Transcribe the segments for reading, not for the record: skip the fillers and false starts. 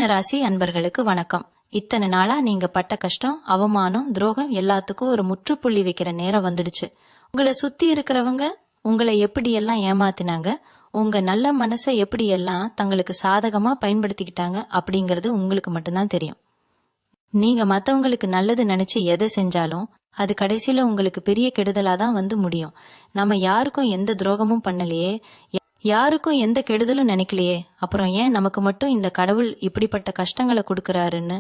ராசி அன்பர்களுக்கு வணக்கம். இத்தனை நாளா நீங்க பட்ட கஷ்டம், அவமானம், துரோகம் எல்லாத்துக்கும் ஒரு முற்றுப்புள்ளி வைக்கிற நேரம் வந்துடுச்சு. உங்களை சுத்தி இருக்கிறவங்க உங்களை எப்படியெல்லாம் ஏமாத்தினாங்க, உங்க நல்ல மனசை எப்படியெல்லாம் தங்களுக்கு சாதகமா பயன்படுத்திக்கிட்டாங்க அப்படிங்கறது உங்களுக்கு மட்டும்தான் தெரியும். நீங்க மத்தவங்களுக்கு நல்லது நினைச்சு எதை செஞ்சாலும் அது கடைசியில உங்களுக்கு பெரிய கெடுதலா தான் வந்து முடியும். நம்ம யாருக்கும் எந்த துரோகமும் பண்ணலையே, யாருக்கும் எந்த கெடுதலும் நினைக்கலையே, அப்புறம் ஏன் நமக்கு மட்டும் இந்த கடவுள் இப்படிப்பட்ட கஷ்டங்களை கொடுக்கறாருன்னு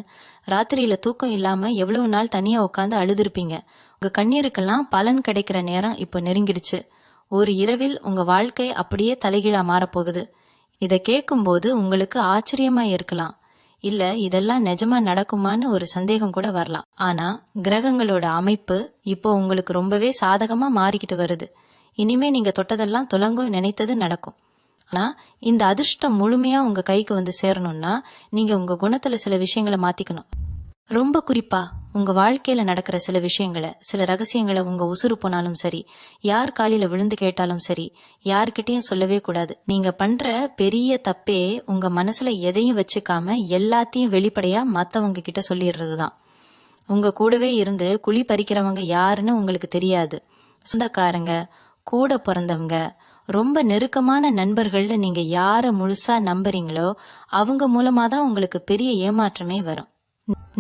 ராத்திரியில தூக்கம் இல்லாம எவ்வளவு நாள் தனியா உட்காந்து அழுதுருப்பீங்க. உங்க கண்ணீருக்கெல்லாம் பலன் கிடைக்கிற நேரம் இப்ப நெருங்கிடுச்சு. ஒரு இரவில் உங்க வாழ்க்கை அப்படியே தலைகீழா மாறப்போகுது. இத கேட்கும் போது உங்களுக்கு ஆச்சரியமா இருக்கலாம், இல்ல இதெல்லாம் நிஜமா நடக்குமான்னு ஒரு சந்தேகம் கூட வரலாம். ஆனா கிரகங்களோட அமைப்பு இப்போ உங்களுக்கு ரொம்பவே சாதகமா மாறிக்கிட்டு வருது. இனிமே நீங்க தொட்டதெல்லாம் துலங்கும், நினைத்தது நடக்கும். ஆனா இந்த அதிர்ஷ்டம் முழுமையா உங்க கைக்கு வந்து சேரணும்னா நீங்க உங்க குணத்துல சில விஷயங்களை மாத்திக்கணும். ரொம்ப குறிப்பா உங்க வாழ்க்கையில நடக்கிற சில விஷயங்களை, சில ரகசியங்களை உங்க உசுறு போனாலும் சரி, யார் காலில விழுந்து கேட்டாலும் சரி, யார்கிட்டயும் சொல்லவே கூடாது. நீங்க பண்ற பெரிய தப்பே உங்க மனசுல எதையும் வச்சுக்காம எல்லாத்தையும் வெளிப்படையா மத்தவங்க கிட்ட சொல்லிடுறதுதான். உங்க கூடவே இருந்து குழி பறிக்கிறவங்க யாருன்னு உங்களுக்கு தெரியாது. சொந்தக்காரங்க, கூட பிறந்தவங்க, ரொம்ப நெருக்கமான நண்பர்கள்னு நீங்க யார முழுசா நம்புறீங்களோ அவங்க மூலமா தான் உங்களுக்கு பெரிய ஏமாற்றமே வரும்.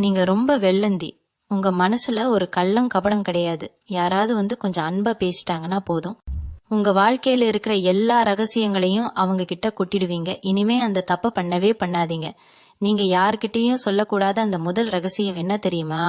நீங்க ரொம்ப வெள்ளந்தி. உங்க மனசுல ஒரு கள்ளம் கபடம் கிடையாது. யாராவது வந்து கொஞ்சம் அன்பா பேசிட்டாங்கன்னா போதும், உங்க வாழ்க்கையில இருக்கிற எல்லா ரகசியங்களையும் அவங்க கிட்ட கொட்டிடுவீங்க. இனிமே அந்த தப்ப பண்ணவே பண்ணாதீங்க. நீங்க யார்கிட்டயும் சொல்லக்கூடாத அந்த முதல் ரகசியம் என்ன தெரியுமா?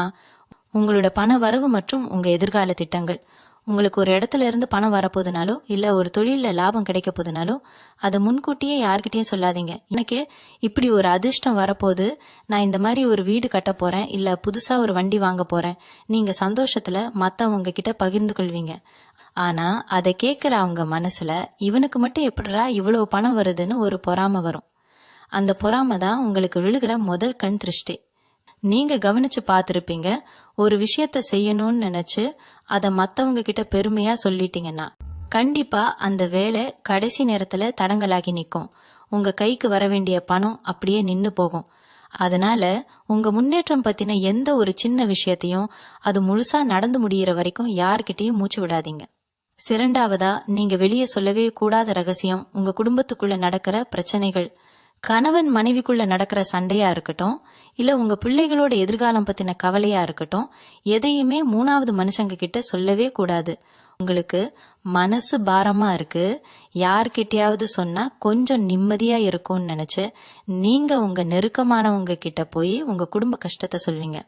உங்களோட பண வரவு மற்றும் உங்க எதிர்கால திட்டங்கள். உங்களுக்கு ஒரு இடத்துல இருந்து பணம் வரப்போதுனாலோ இல்ல ஒரு தொழில லாபம் கிடைக்க போதுனாலோ அதை முன்கூட்டியே யார்கிட்டயும் சொல்லாதீங்க. எனக்கு இப்படி ஒரு அதிர்ஷ்டம் வரப்போது, நான் இந்த மாதிரி ஒரு வீடு கட்ட போறேன், இல்ல புதுசா ஒரு வண்டி வாங்க போறேன், நீங்க சந்தோஷத்துல மத்தவங்க கிட்ட பகிர்ந்து கொள்வீங்க. ஆனா அதை கேட்கிற அவங்க மனசுல இவனுக்கு மட்டும் எப்படிடா இவ்வளவு பணம் வருதுன்னு ஒரு பொறாம வரும். அந்த பொறாம தான் உங்களுக்கு விழுகிற முதல் கண் திருஷ்டி. நீங்க கவனிச்சு பார்த்திருப்பீங்க, ஒரு விஷயத்த செய்யணும்னு நினைச்சு அத மத்தவங்க கிட்ட பெருமையா சொல்லிட்டீங்கன்னா கண்டிப்பா அந்த வேலை கடைசி நேரத்துல தடங்கலாகி நிக்கும். உங்க கைக்கு வர வேண்டிய பணம் அப்படியே நின்னு போகும். அதனால உங்க முன்னேற்றம் பத்தின எந்த ஒரு சின்ன விஷயத்தையும் அது முழுசா நடந்து முடியற வரைக்கும் யார்கிட்டயும் மூச்சு விடாதீங்க. இரண்டாவதா, நீங்க வெளியே சொல்லவே கூடாத ரகசியம் உங்க குடும்பத்துக்குள்ள நடக்கிற பிரச்சனைகள். கணவன் மனைவிக்குள்ள நடக்கிற சண்டையா இருக்கட்டும், இல்ல உங்க பிள்ளைகளோட எதிர்காலம் பத்தின கவலையா இருக்கட்டும், எதையுமே மூணாவது மனுஷங்க கிட்ட சொல்லவே கூடாது. உங்களுக்கு மனசு பாரமா இருக்கு, யார்கிட்டயாவது சொன்னா கொஞ்சம் நிம்மதியா இருக்கும்னு நினைச்சு நீங்க உங்க நெருக்கமானவங்க கிட்ட போய் உங்க குடும்ப கஷ்டத்தை சொல்வீங்க.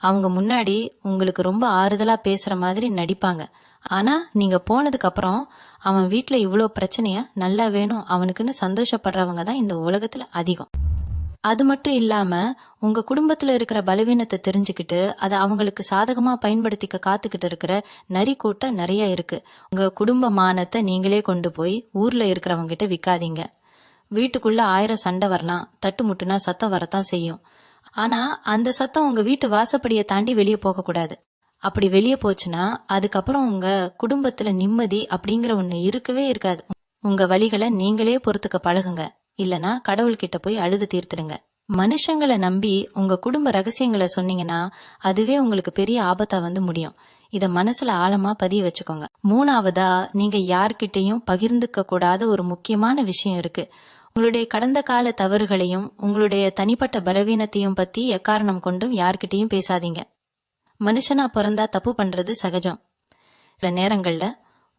அவங்க முன்னாடி உங்களுக்கு ரொம்ப ஆறுதலா பேசுற மாதிரி நடிப்பாங்க. ஆனா நீங்க போனதுக்கு அப்புறம் அவன் வீட்டுல இவ்வளோ பிரச்சனையா, நல்லா வேணும் அவனுக்குன்னு சந்தோஷப்படுறவங்க தான் இந்த உலகத்துல அதிகம். அது மட்டும் இல்லாம உங்க குடும்பத்துல இருக்கிற பலவீனத்தை தெரிஞ்சுக்கிட்டு அதை அவங்களுக்கு சாதகமா பயன்படுத்திக்க காத்துக்கிட்டு இருக்கிற நரி கூட்டம் நிறைய இருக்கு. உங்க குடும்ப மானத்தை நீங்களே கொண்டு போய் ஊர்ல இருக்கிறவங்க கிட்ட விக்காதீங்க. வீட்டுக்குள்ள 1000 சண்டை வரலாம், தட்டுமுட்டுனா சத்தம் வரத்தான் செய்யும். ஆனா அந்த சத்தம் உங்க வீட்டு வாசப்படியை தாண்டி வெளியே போக கூடாது. அப்படி வெளியே போச்சுன்னா அதுக்கப்புறம் உங்க குடும்பத்துல நிம்மதி அப்படிங்கிற ஒண்ணு இருக்கவே இருக்காது. உங்க வலிகளை நீங்களே பொறுத்துக்க பழகுங்க, இல்லனா கடவுள்கிட்ட போய் அழுது தீர்த்துடுங்க. மனுஷங்களை நம்பி உங்க குடும்ப ரகசியங்களை சொன்னீங்கன்னா அதுவே உங்களுக்கு பெரிய ஆபத்தா வந்து முடியும். இத மனசுல ஆழமா பதிய வச்சுக்கோங்க. மூணாவதா, நீங்க யார்கிட்டையும் பகிர்ந்துக்க கூடாத ஒரு முக்கியமான விஷயம் இருக்கு. உங்களுடைய கடந்த கால தவறுகளையும் உங்களுடைய தனிப்பட்ட பலவீனத்தையும் பத்தி எக்காரணம் கொண்டும் யார்கிட்டையும் பேசாதீங்க. மனுஷனா பிறந்தா தப்பு பண்றது சகஜம். சில நேரங்கள்ல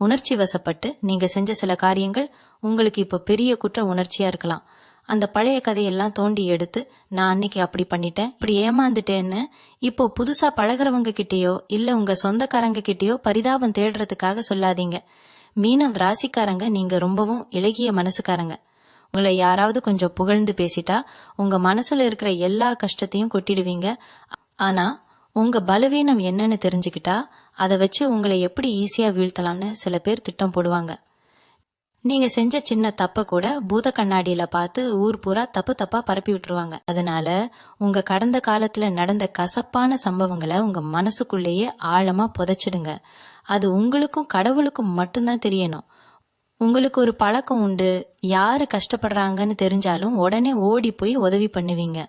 உணர்ச்சி வசப்பட்டு நீங்க செஞ்ச சில காரியங்கள் உங்களுக்கு இப்ப பெரிய குற்ற உணர்ச்சியா இருக்கலாம். அந்த பழைய கதையெல்லாம் தோண்டி எடுத்து நான் அன்னைக்கு அப்படி பண்ணிட்டேன், இப்படி ஏமாந்துட்டேன்னு இப்போ புதுசா பழகிறவங்க கிட்டயோ இல்ல உங்க சொந்தக்காரங்க கிட்டயோ பரிதாபம் தேடுறதுக்காக சொல்லாதீங்க. மீனம் ராசிக்காரங்க நீங்க ரொம்பவும் இலகிய மனசுக்காரங்க. உங்களை யாராவது கொஞ்சம் புகழ்ந்து பேசிட்டா உங்க மனசுல இருக்கிற எல்லா கஷ்டத்தையும் கொட்டிடுவீங்க. ஆனா உங்க பலவீனம் என்னன்னு தெரிஞ்சுக்கிட்டா அதை வச்சு உங்களை எப்படி ஈஸியா வீழ்த்தலாம்னு சில பேர் திட்டம் போடுவாங்க. நீங்க செஞ்ச சின்ன தப்ப கூட பூத கண்ணாடியில பார்த்து ஊர் பூரா தப்பு தப்பா பரப்பி விட்டுருவாங்க. அதனால உங்க கடந்த காலத்துல நடந்த கசப்பான சம்பவங்களை உங்க மனசுக்குள்ளேயே ஆழமா புதைச்சிடுங்க. அது உங்களுக்கும் கடவுளுக்கும் மட்டும்தான் தெரியணும். உங்களுக்கு ஒரு பழக்கம் உண்டு, யாரு கஷ்டப்படுறாங்கன்னு தெரிஞ்சாலும் உடனே ஓடி போய் உதவி பண்ணுவீங்க.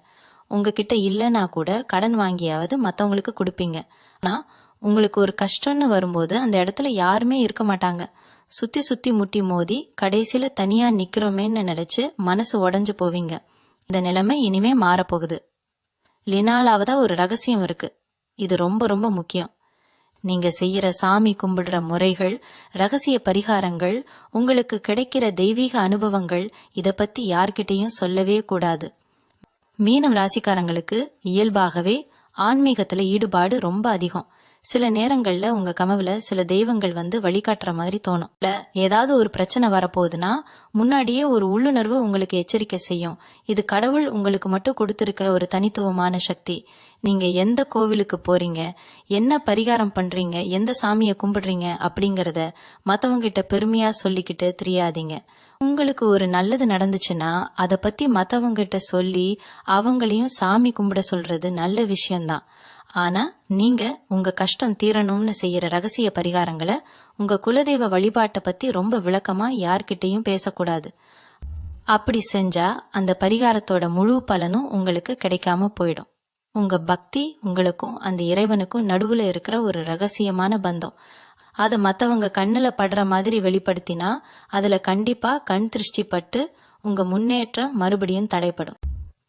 உங்ககிட்ட இல்லைன்னா கூட கடன் வாங்கியாவது மத்தவங்களுக்கு கொடுப்பீங்க. ஆனா உங்களுக்கு ஒரு கஷ்டம்னு வரும்போது அந்த இடத்துல யாருமே இருக்க மாட்டாங்க. சுத்தி சுத்தி முட்டி மோதி கடைசியில தனியா நிக்கிறோமேன்னு நினைச்சு மனசு உடைஞ்சு போவீங்க. இந்த நிலைமை இனிமே மாறப்போகுது. லினாலாவதா ஒரு ரகசியம் இருக்கு. இது ரொம்ப ரொம்ப முக்கியம். நீங்க செய்யற சாமி கும்பிடுற முறைகள், ரகசிய பரிகாரங்கள், உங்களுக்கு கிடைக்கிற தெய்வீக அனுபவங்கள், இத பத்தி யார்கிட்டயும் சொல்லவே கூடாது. மீனம் ராசிக்காரங்களுக்கு இயல்பாகவே ஆன்மீகத்துல ஈடுபாடு ரொம்ப அதிகம். சில நேரங்கள்ல உங்க கனவுல சில தெய்வங்கள் வந்து வழிகாட்டுற மாதிரி தோணும். இல்ல ஏதாவது ஒரு பிரச்சனை வரப்போகுதுன்னா முன்னாடியே ஒரு உள்ளுணர்வு உங்களுக்கு எச்சரிக்கை செய்யும். இது கடவுள் உங்களுக்கு மட்டும் கொடுத்திருக்க ஒரு தனித்துவமான சக்தி. நீங்க எந்த கோவிலுக்கு போறீங்க, என்ன பரிகாரம் பண்றீங்க, எந்த சாமியை கும்பிடுறீங்க அப்படிங்கறத மத்தவங்க கிட்ட பெருமையா சொல்லிக்கிட்டு தெரியாதீங்க. உங்களுக்கு ஒரு நல்லது நடந்துச்சுன்னா அத பத்தி மத்தவங்க கிட்ட சொல்லி அவங்களையும் சாமி கும்பிட சொல்றது நல்ல விஷயம்தான். ஆனா நீங்க உங்க கஷ்டம் தீரணும்னு செய்யற ரகசிய பரிகாரங்களை, உங்க குலதெய்வ வழிபாட்டை பத்தி ரொம்ப விளக்கமா யார்கிட்டயும் பேசக்கூடாது. அப்படி செஞ்சா அந்த பரிகாரத்தோட முழு பலனும் உங்களுக்கு கிடைக்காம போயிடும். உங்க பக்தி உங்களுக்கும் அந்த இறைவனுக்கும் நடுவுல இருக்கிற ஒரு ரகசியமான பந்தம். அதை மத்தவங்க கண்ணுல படுற மாதிரி வெளிப்படுத்தினா அதுல கண்டிப்பா கண் திருஷ்டி பட்டு உங்க முன்னேற்றம் மறுபடியும் தடைப்படும்.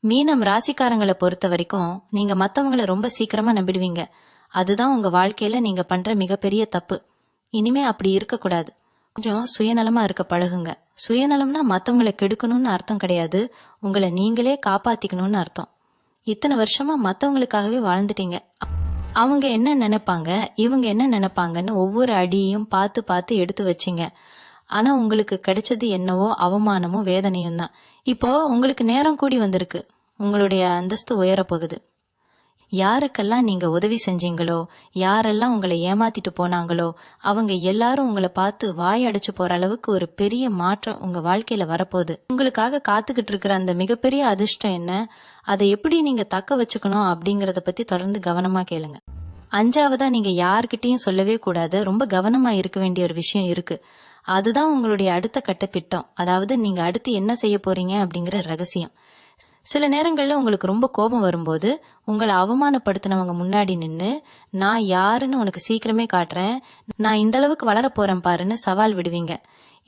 மீனம் ராசிக்காரங்களை பொறுத்த வரைக்கும் நீங்க மத்தவங்கள ரொம்ப சீக்கிரமா நம்பிடுவீங்க. அதுதான் உங்க வாழ்க்கையில நீங்க பண்ற மிகப்பெரிய தப்பு. இனிமே அப்படி இருக்கக்கூடாது. கொஞ்சம் சுயநலமா இருக்க பழகுங்க. சுயநலம்னா மத்தவங்களை கெடுக்கணும்னு அர்த்தம் கிடையாது, உங்களை நீங்களே காப்பாத்திக்கணும்னு அர்த்தம். இத்தனை வருஷமா மத்தவங்களுக்காகவே வாழ்ந்துட்டீங்க. அவங்க என்ன நினைப்பாங்க, இவங்க என்ன நினைப்பாங்கன்னு ஒவ்வொரு அடியையும் பார்த்து பார்த்து எடுத்து வச்சிங்க. ஆனா உங்களுக்கு கிடைச்சது என்னவோ அவமானமும் வேதனையும் தான். இப்போ உங்களுக்கு நேரம் கூடி வந்திருக்கு. உங்களுடைய அந்தஸ்து உயரப்போகுது. யாருக்கெல்லாம் நீங்க உதவி செஞ்சீங்களோ, யாரெல்லாம் உங்களை ஏமாத்திட்டு போனாங்களோ, அவங்க எல்லாரும் உங்களை பார்த்து வாய் அடைச்சு போற அளவுக்கு ஒரு பெரிய மாற்றம் உங்க வாழ்க்கையில வரப்போகுது. உங்களுக்காக காத்துக்கிட்டு இருக்கிற அந்த மிகப்பெரிய அதிர்ஷ்டம் என்ன, அதை எப்படி நீங்க தக்க வச்சுக்கணும் அப்படிங்கறத பத்தி தொடர்ந்து கவனமா கேளுங்க. 5வதா நீங்க யார்கிட்டயும் சொல்லவே கூடாது, ரொம்ப கவனமா இருக்க வேண்டிய ஒரு விஷயம் இருக்கு. அதுதான் உங்களுடைய அடுத்த கட்ட திட்டம். அதாவது நீங்க அடுத்து என்ன செய்ய போறீங்க அப்படிங்கிற ரகசியம். சில நேரங்கள்ல உங்களுக்கு ரொம்ப கோபம் வரும்போது உங்களை அவமானப்படுத்தினவங்க முன்னாடி நின்னு, நான் யாருன்னு உனக்கு சீக்கிரமே காட்டுறேன், நான் இந்த அளவுக்கு வளர போறேன் பாருன்னு சவால் விடுவீங்க.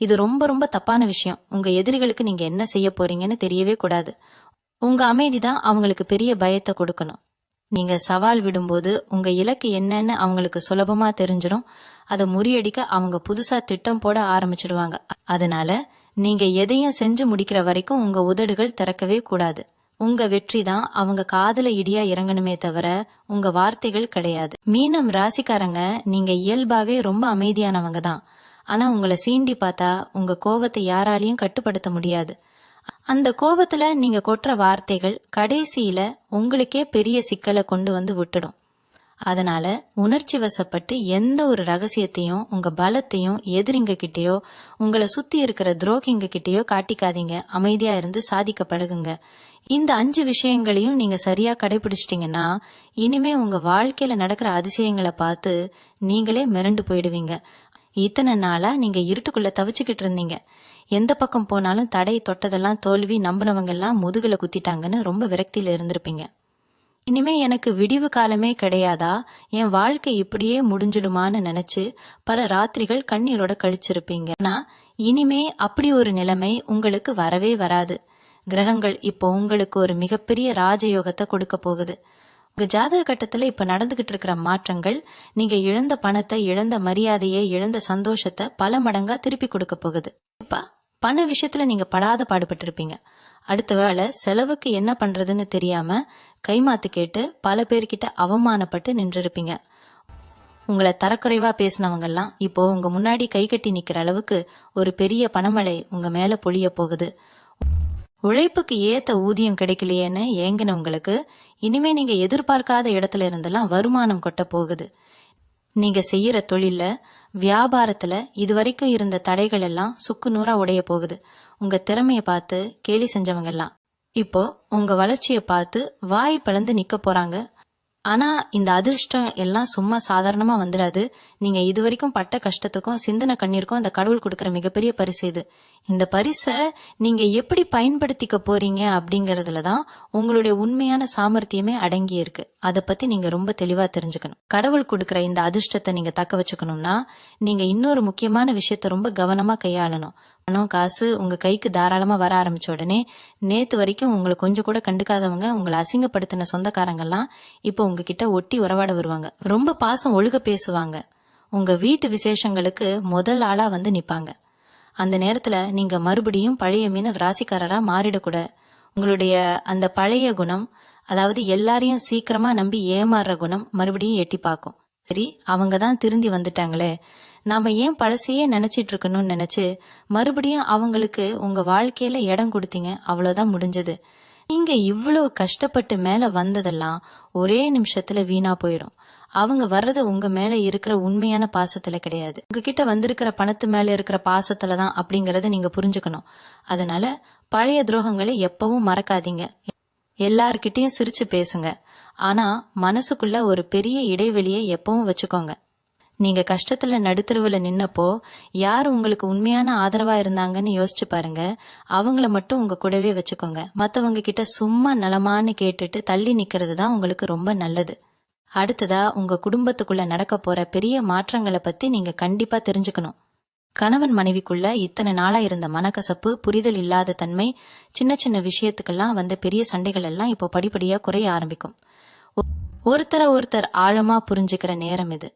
இது ரொம்ப ரொம்ப தப்பான விஷயம். உங்க எதிரிகளுக்கு நீங்க என்ன செய்ய போறீங்கன்னு தெரியவே கூடாது. உங்க அமைதிதான் அவங்களுக்கு பெரிய பயத்தை கொடுக்கணும். நீங்க சவால் விடும்போது உங்க இலக்கு என்னன்னு அவங்களுக்கு சுலபமா தெரிஞ்சிடும். அதை முறியடிக்க அவங்க புதுசா திட்டம் போட ஆரம்பிச்சிடுவாங்க. அதனால நீங்க எதையும் செஞ்சு முடிக்கிற வரைக்கும் உங்க உதடுகள் திறக்கவே கூடாது. உங்க வெற்றி தான் அவங்க காதுல இடியா இறங்கணுமே தவிர உங்க வார்த்தைகள் கிடையாது. மீனம் ராசிக்காரங்க நீங்க இயல்பாவே ரொம்ப அமைதியானவங்க தான். ஆனா உங்களை சீண்டி பார்த்தா உங்க கோவத்தை யாராலையும் கட்டுப்படுத்த முடியாது. அந்த கோபத்துல நீங்க கொட்டுற வார்த்தைகள் கடைசியில உங்களுக்கே பெரிய சிக்கலை கொண்டு வந்து விட்டுடும். அதனால உணர்ச்சி வசப்பட்டு எந்த ஒரு ரகசியத்தையும் உங்க பலத்தையும் எதிரிங்க கிட்டயோ உங்களை சுத்தி இருக்கிற துரோகிங்க கிட்டயோ காட்டிக்காதீங்க. அமைதியா இருந்து சாதிக்க பழகுங்க. இந்த 5 விஷயங்களையும் நீங்க சரியா கடைபிடிச்சிட்டீங்கன்னா இனிமே உங்க வாழ்க்கையில நடக்கிற அதிசயங்களை பார்த்து நீங்களே மிரண்டு போயிடுவீங்க. இத்தனை நாளா நீங்க இருட்டுக்குள்ள தவிச்சுக்கிட்டு இருந்தீங்க. எந்த பக்கம் போனாலும் தடை தொட்டதெல்லாம் தோல்வி, நம்பினவங்க எல்லாம் முதுகுல குத்திட்டாங்கன்னு ரொம்ப விரக்தியில இருந்திருப்பீங்க. இனிமே எனக்கு விடிவு காலமே கிடையாதா, என் வாழ்க்கை இப்படியே முடிஞ்சிடுமான்னு நினைச்சு பல ராத்திரிகள் கண்ணீரோட கழிச்சிருப்பீங்க. ஆனா இனிமே அப்படி ஒரு நிலைமை உங்களுக்கு வரவே வராது. கிரகங்கள் இப்போ உங்களுக்கு ஒரு மிகப்பெரிய ராஜயோகத்தை கொடுக்க போகுது. உங்க ஜாதக கட்டத்துல இப்ப நடந்துகிட்டு இருக்கிற மாற்றங்கள் நீங்க இழந்த பணத்தை, இழந்த மரியாதையை, இழந்த சந்தோஷத்தை பல மடங்கா திருப்பி கொடுக்க போகுது. இப்ப பண விஷயத்துல நீங்க படாத பாடுபட்டு இருப்பீங்க. அடுத்த வேளை செலவுக்கு என்ன பண்றதுன்னு தெரியாம கைமாத்து கேட்டு பல பேர்கிட்ட அவமானப்பட்டு நின்றுருப்பீங்க. உங்களை தரக்குறைவா பேசினவங்க எல்லாம் இப்போ உங்க முன்னாடி கை கட்டி நிக்கிற அளவுக்கு ஒரு பெரிய பணமழை உங்க மேல பொழிய போகுது. உழைப்புக்கு ஏத்த ஊதியம் கிடைக்கலையேன்னு ஏங்கின உங்களுக்கு இனிமே நீங்க எதிர்பார்க்காத இடத்துல இருந்தெல்லாம் வருமானம் கொட்ட போகுது. நீங்க செய்யற தொழில, வியாபாரத்துல இதுவரைக்கும் இருந்த தடைகள் எல்லாம் சுக்கு நூறா உடைய போகுது. உங்க திறமைய பார்த்து கேலி செஞ்சவங்க எல்லாம் இப்போ உங்க வளர்ச்சிய பார்த்து வாய் பிளந்து நிக்க போறாங்க. ஆனா இந்த அதிர்ஷ்டம் எல்லாம் சும்மா சாதாரணமா வந்துடாது. நீங்க இதுவரைக்கும் பட்ட கஷ்டத்துக்கும் சிந்தின கண்ணீருக்கும் அந்த கடவுள் கொடுக்கிற மிகப்பெரிய பரிசு இது. இந்த பரிசை நீங்க எப்படி பயன்படுத்திக்க போறீங்க அப்படிங்கறதுலதான் உங்களுடைய உண்மையான சாமர்த்தியமே அடங்கி இருக்கு. அதை பத்தி நீங்க ரொம்ப தெளிவா தெரிஞ்சுக்கணும். கடவுள் கொடுக்கிற இந்த அதிர்ஷ்டத்தை நீங்க தக்க வச்சுக்கணும்னா நீங்க இன்னொரு முக்கியமான விஷயத்த ரொம்ப கவனமா கையாளணும். பணம் காசு உங்க கைக்கு தாராளமா வர ஆரம்பிச்ச உடனே நேத்து வரைக்கும் உங்களை கொஞ்சம் கூட கண்டுக்காதவங்க, உங்களை அசிங்கப்படுத்தின சொந்தக்காரங்கெல்லாம் இப்போ உங்ககிட்ட ஒட்டி உறவாட வருவாங்க. ரொம்ப பாசம் ஒழுக பேசுவாங்க. உங்க வீட்டு விசேஷங்களுக்கு முதல் ஆளா வந்து நிப்பாங்க. அந்த நேரத்துல நீங்க மறுபடியும் பழைய மீன ராசிக்காரரா மாறிடக்கூட உங்களுடைய அந்த பழைய குணம், அதாவது எல்லாரையும் சீக்கிரமா நம்பி ஏமாறுற குணம் மறுபடியும் எட்டி பார்க்கும். சரி, அவங்கதான் திருந்தி வந்துட்டாங்களே, நாம ஏன் பழசையே நினைச்சிட்டு இருக்கணும்னு நினைச்சு மறுபடியும் அவங்களுக்கு உங்க வாழ்க்கையில இடம் கொடுத்தீங்க. அவ்வளவுதான் முடிஞ்சது. நீங்க இவ்வளவு கஷ்டப்பட்டு மேல வந்ததெல்லாம் ஒரே நிமிஷத்துல வீணா போயிடும். அவங்க வர்றது உங்க மேல இருக்கிற உண்மையான பாசத்துல கிடையாது, உங்ககிட்ட வந்திருக்கிற பணத்து மேல இருக்கிற பாசத்துலதான் அப்படிங்கறத நீங்க புரிஞ்சுக்கணும். அதனால பழைய துரோகங்களை எப்பவும் மறக்காதீங்க. எல்லார்கிட்டயும் சிரிச்சு பேசுங்க. ஆனா மனசுக்குள்ள ஒரு பெரிய இடைவெளியை எப்பவும் வச்சுக்கோங்க. நீங்க கஷ்டத்துல நடுத்தருவுல நின்னப்போ யாரு உங்களுக்கு உண்மையான ஆதரவா இருந்தாங்கன்னு யோசிச்சு பாருங்க. அவங்கள மட்டும் உங்க கூடவே வச்சுக்கோங்க. மத்தவங்க கிட்ட சும்மா நலமான்னு கேட்டுட்டு தள்ளி நிக்கிறது தான் உங்களுக்கு ரொம்ப நல்லது. அடுத்ததா உங்க குடும்பத்துக்குள்ள நடக்க போற பெரிய மாற்றங்களை பத்தி நீங்க கண்டிப்பா தெரிஞ்சுக்கணும். கணவன் மனைவிக்குள்ள இத்தனை நாளா இருந்த மனக்கசப்பு, புரிதல் இல்லாத தன்மை, சின்ன சின்ன விஷயத்துக்கெல்லாம் வந்த பெரிய சண்டைகள் எல்லாம் இப்போ படிப்படியா குறைய ஆரம்பிக்கும். ஒருத்தர ஒருத்தர் ஆழமா புரிஞ்சுக்கிற நேரம் இது.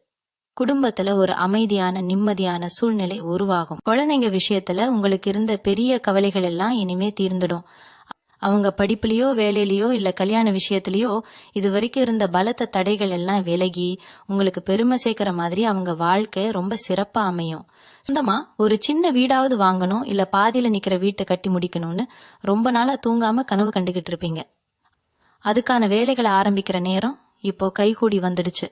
குடும்பத்துல ஒரு அமைதியான நிம்மதியான சூழ்நிலை உருவாகும். குழந்தைங்க விஷயத்துல உங்களுக்கு இருந்த பெரிய கவலைகள் எல்லாம் இனிமே தீர்ந்துடும். அவங்க படிப்புலயோ வேலையிலயோ இல்ல கல்யாண விஷயத்திலயோ இது வரைக்கும் இருந்த பலத்த தடைகள் எல்லாம் விலகி உங்களுக்கு பெருமை சேர்க்கிற மாதிரி அவங்க வாழ்க்கை ரொம்ப சிறப்பா அமையும். சொந்தமா ஒரு சின்ன வீடாவது வாங்கணும், இல்ல பாதியில நிக்கிற வீட்டை கட்டி முடிக்கணும்னு ரொம்ப நாளா தூங்காம கனவு கண்டுகிட்டு இருப்பீங்க. அதுக்கான வேலைகளை ஆரம்பிக்கிற நேரம் இப்போ கைகூடி வந்துடுச்சு.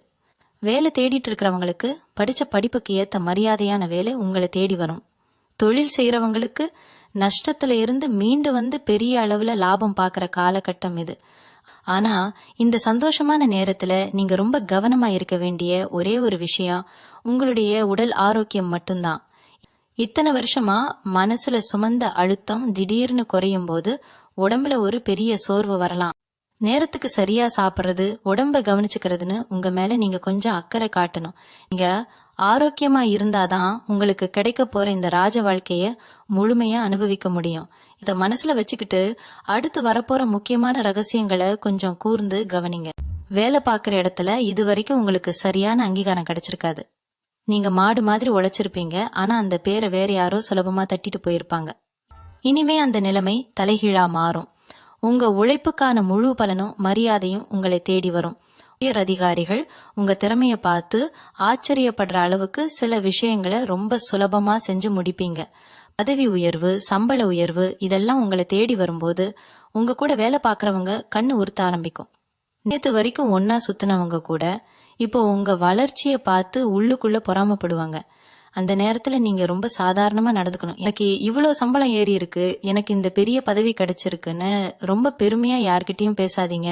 வேலை தேடிட்டு இருக்கிறவங்களுக்கு படிச்ச படிப்புக்கு ஏத்த மரியாதையான வேலை உங்களை தேடி வரும். தொழில் செய்யறவங்களுக்கு நஷ்டத்துல இருந்து மீண்டு வந்து பெரிய அளவுல லாபம் பாக்குற காலகட்டம் இது. ஆனா இந்த சந்தோஷமான நேரத்துல நீங்க ரொம்ப கவனமா இருக்க வேண்டிய ஒரே ஒரு விஷயம் உங்களுடைய உடல் ஆரோக்கியம் மட்டும்தான். இத்தனை வருஷமா மனசுல சுமந்த அழுத்தம் திடீர்னு குறையும் போது உடம்புல ஒரு பெரிய சோர்வு வரலாம். நேரத்துக்கு சரியா சாப்பிடுறது, உடம்ப கவனிச்சுக்கிறதுன்னு உங்க மேல நீங்க கொஞ்சம் அக்கறை காட்டணும். நீங்க ஆரோக்கியமா இருந்தாதான் உங்களுக்கு கிடைக்க போற இந்த ராஜ வாழ்க்கைய முழுமையா அனுபவிக்க முடியும். இத மனசுல வச்சுக்கிட்டு அடுத்து வரப்போற முக்கியமான ரகசியங்களை கொஞ்சம் கூர்ந்து கவனிங்க. வேலை பார்க்குற இடத்துல இது வரைக்கும் உங்களுக்கு சரியான அங்கீகாரம் கிடைச்சிருக்காது. நீங்க மாடு மாதிரி உழைச்சிருப்பீங்க, ஆனா அந்த பேரை வேற யாரோ சுலபமா தட்டிட்டு போயிருப்பாங்க. இனிமே அந்த நிலைமை தலைகீழா மாறும். உங்க உழைப்புக்கான முழு பலனும் மரியாதையும் உங்களை தேடி வரும். உயர் அதிகாரிகள் உங்க திறமைய பார்த்து ஆச்சரியப்படுற அளவுக்கு சில விஷயங்களை ரொம்ப சுலபமா செஞ்சு முடிப்பீங்க. பதவி உயர்வு, சம்பள உயர்வு இதெல்லாம் உங்களை தேடி வரும்போது உங்க கூட வேலை பார்க்கறவங்க கண்ணு உறுத்த ஆரம்பிக்கும். நேத்து வரைக்கும் ஒன்னா சுத்தினவங்க கூட இப்போ உங்க வளர்ச்சியை பார்த்து உள்ளுக்குள்ள பொறாமப்படுவாங்க. அந்த நேரத்துல நீங்க ரொம்ப சாதாரணமா நடந்துக்கணும். எனக்கு இவ்வளவு சம்பளம் ஏறி இருக்கு, எனக்கு இந்த பெரிய பதவி கிடைச்சிருக்குன்னு ரொம்ப பெருமையா யார்கிட்டயும் பேசாதீங்க.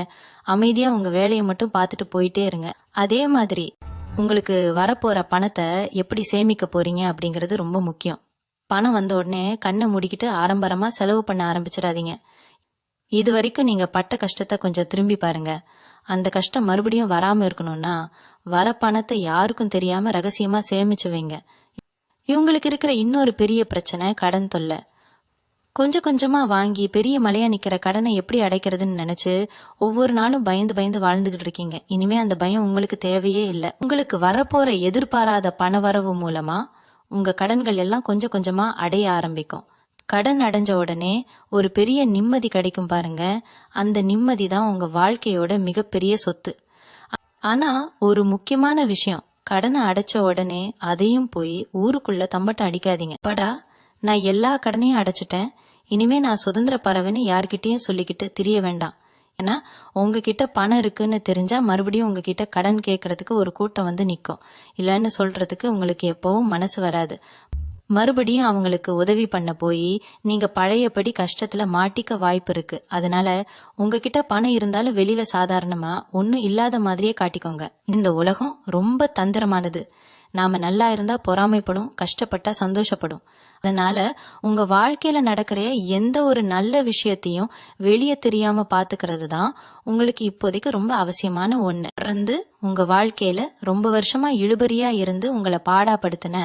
அமைதியா உங்க வேலையை மட்டும் பார்த்துட்டு போயிட்டே இருங்க. அதே மாதிரி உங்களுக்கு வரப்போற பணத்தை எப்படி சேமிக்க போறீங்க அப்படிங்கறது ரொம்ப முக்கியம். பணம் வந்த உடனே கண்ணை மூடிக்கிட்டு ஆடம்பரமா செலவு பண்ண ஆரம்பிச்சிடாதீங்க. இது வரைக்கும் நீங்க பட்ட கஷ்டத்தை கொஞ்சம் திரும்பி பாருங்க. அந்த கஷ்டம் மறுபடியும் வராம இருக்கணும்னா வர பணத்தை யாருக்கும் தெரியாம ரகசியமா சேமிச்சு வைங்க. இவங்களுக்கு இருக்கிற இன்னொரு பெரிய பிரச்சனை கடன் தொல்லை. கொஞ்சம் கொஞ்சமா வாங்கி பெரிய மலையா நிக்கிற கடனை எப்படி அடைக்கிறதுன்னு நினைச்சு ஒவ்வொரு நாளும் பயந்து பயந்து வாழ்ந்துகிட்டு இருக்கீங்க. இனிமே அந்த பயம் உங்களுக்கு தேவையே இல்லை. உங்களுக்கு வரப்போற எதிர்பாராத பண வரவு மூலமா உங்க கடன்கள் எல்லாம் கொஞ்சம் கொஞ்சமா அடைய ஆரம்பிக்கும். கடன் அடைஞ்ச உடனே ஒரு பெரிய நிம்மதி கிடைக்கும் பாருங்க. அந்த நிம்மதி தான் உங்க வாழ்க்கையோட மிகப்பெரிய சொத்து. ஆனா ஒரு முக்கியமான விஷயம், கடனை அடைச்ச உடனே அதையும் போய் ஊருக்குள்ள தம்பட்டம் அடிக்காதீங்க. படா, நான் எல்லா கடனையும் அடைச்சிட்டேன், இனிமே நான் சுதந்திர பறவைன்னு யார்கிட்டயும் சொல்லிக்கிட்டு திரிய வேண்டாம். ஏன்னா உங்ககிட்ட பணம் இருக்குன்னு தெரிஞ்சா மறுபடியும் உங்ககிட்ட கடன் கேட்கறதுக்கு ஒரு கூட்டம் வந்து நிக்கும். இல்லன்னு சொல்றதுக்கு உங்களுக்கு எப்பவும் மனசு வராது. மறுபடியும் அவங்களுக்கு உதவி பண்ண போய் நீங்க பழையபடி கஷ்டத்துல மாட்டிக்க வாய்ப்பு இருக்கு. அதனால உங்ககிட்ட பணம் இருந்தாலும் வெளியில சாதாரணமா ஒன்னும் இல்லாத மாதிரியே காட்டிக்கோங்க. இந்த உலகம் ரொம்ப தந்திரமானது. நாம நல்லா இருந்தா பொறாமைப்படும், கஷ்டப்பட்டா சந்தோஷப்படும். அதனால உங்க வாழ்க்கையில நடக்கிற எந்த ஒரு நல்ல விஷயத்தையும் வெளியே தெரியாம பாத்துக்கிறது தான் உங்களுக்கு இப்போதைக்கு ரொம்ப அவசியமான ஒண்ணு. தொடர்ந்து உங்க வாழ்க்கையில ரொம்ப வருஷமா இழுபறியா இருந்து உங்களை பாடாப்படுத்தின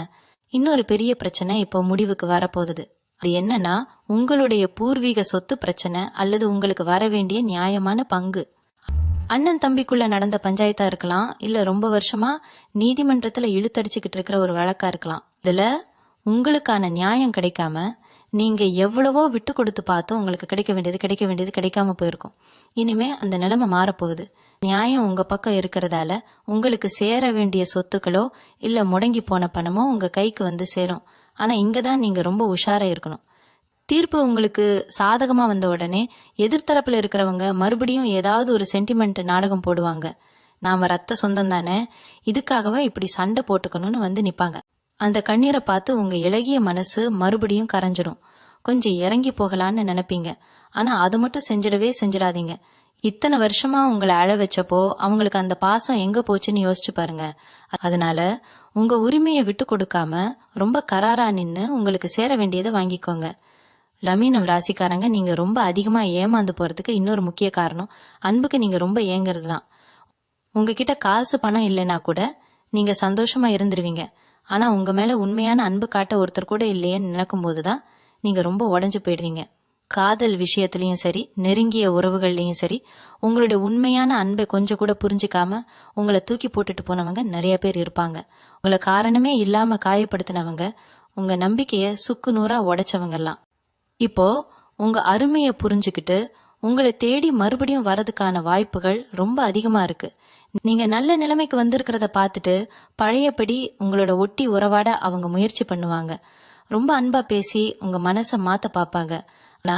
இன்னொரு பெரிய பிரச்சனை இப்போ முடிவுக்கு வரப்போகுது. அது என்னன்னா, உங்களுடைய பூர்வீக சொத்து பிரச்சனை அல்லது உங்களுக்கு வர வேண்டிய நியாயமான பங்கு. அண்ணன் தம்பிக்குள்ள நடந்த பஞ்சாயத்தா இருக்கலாம், இல்ல ரொம்ப வருஷமா நீதிமன்றத்துல இழுத்தடிச்சுக்கிட்டு இருக்கிற ஒரு வழக்கா இருக்கலாம். இதுல உங்களுக்கான நியாயம் கிடைக்காம நீங்க எவ்வளவோ விட்டு கொடுத்து பார்த்தோம், உங்களுக்கு கிடைக்க வேண்டியது கிடைக்காம போயிருக்கும். இனிமே அந்த நிலைமை மாறப்போகுது. நியாயம் உங்க பக்கம் இருக்கிறதால உங்களுக்கு சேர வேண்டிய சொத்துக்களோ இல்ல முடங்கி போன பணமோ உங்க கைக்கு வந்து சேரும். ஆனா இங்கதான் நீங்க ரொம்ப உஷாரா இருக்கணும். தீர்ப்பு உங்களுக்கு சாதகமா வந்த உடனே எதிர்த்தரப்புல இருக்கிறவங்க மறுபடியும் ஏதாவது ஒரு சென்டிமெண்ட் நாடகம் போடுவாங்க. நாம ரத்த சொந்தம் தானே, இதுக்காகவா இப்படி சண்டை போட்டுக்கணும்னு வந்து நிப்பாங்க. அந்த கண்ணீரை பார்த்து உங்க இளகிய மனசு மறுபடியும் கரைஞ்சிடும். கொஞ்சம் இறங்கி போகலான்னு நினைப்பீங்க. ஆனா அது மட்டும் செஞ்சிடாதீங்க. இத்தனை வருஷமா உங்களை அழ வச்சப்போ அவங்களுக்கு அந்த பாசம் எங்க போச்சுன்னு யோசிச்சு பாருங்க. அதனால உங்க உரிமையை விட்டு கொடுக்காம ரொம்ப கராரா நின்னு உங்களுக்கு சேர வேண்டியதை வாங்கிக்கோங்க. லமீனம் ராசிக்காரங்க, நீங்க ரொம்ப அதிகமா ஏமாந்து போறதுக்கு இன்னொரு முக்கிய காரணம் அன்புக்கு நீங்க ரொம்ப ஏங்குறது தான். உங்ககிட்ட காசு பணம் இல்லைன்னா கூட நீங்க சந்தோஷமா இருந்துருவீங்க. ஆனா உங்க மேல உண்மையான அன்பு காட்ட ஒருத்தர் கூட இல்லையேன்னு நினைக்கும் போதுதான் நீங்க ரொம்ப உடைஞ்சு போயிடுவீங்க. காதல் விஷயத்திலயும் சரி, நெருங்கிய உறவுகள்லயும் சரி, உங்களுடைய உண்மையான அன்பை கொஞ்சம் கூட புரிஞ்சுக்காம உங்களை தூக்கி போட்டுட்டு போனவங்க நிறைய பேர் இருப்பாங்க. உங்களை காரணமே இல்லாம காயப்படுத்தினவங்க, உங்க நம்பிக்கைய சுக்கு நூறா உடைச்சவங்கெல்லாம் இப்போ உங்க அருமையை புரிஞ்சுக்கிட்டு உங்களை தேடி மறுபடியும் வரதுக்கான வாய்ப்புகள் ரொம்ப அதிகமா இருக்கு. நீங்க நல்ல நிலைமைக்கு வந்திருக்கிறத பார்த்துட்டு பழையபடி உங்களோட ஒட்டி உறவாட அவங்க முயற்சி பண்ணுவாங்க. ரொம்ப அன்பா பேசி உங்க மனசை மாத்த பாப்பாங்க. ஆனா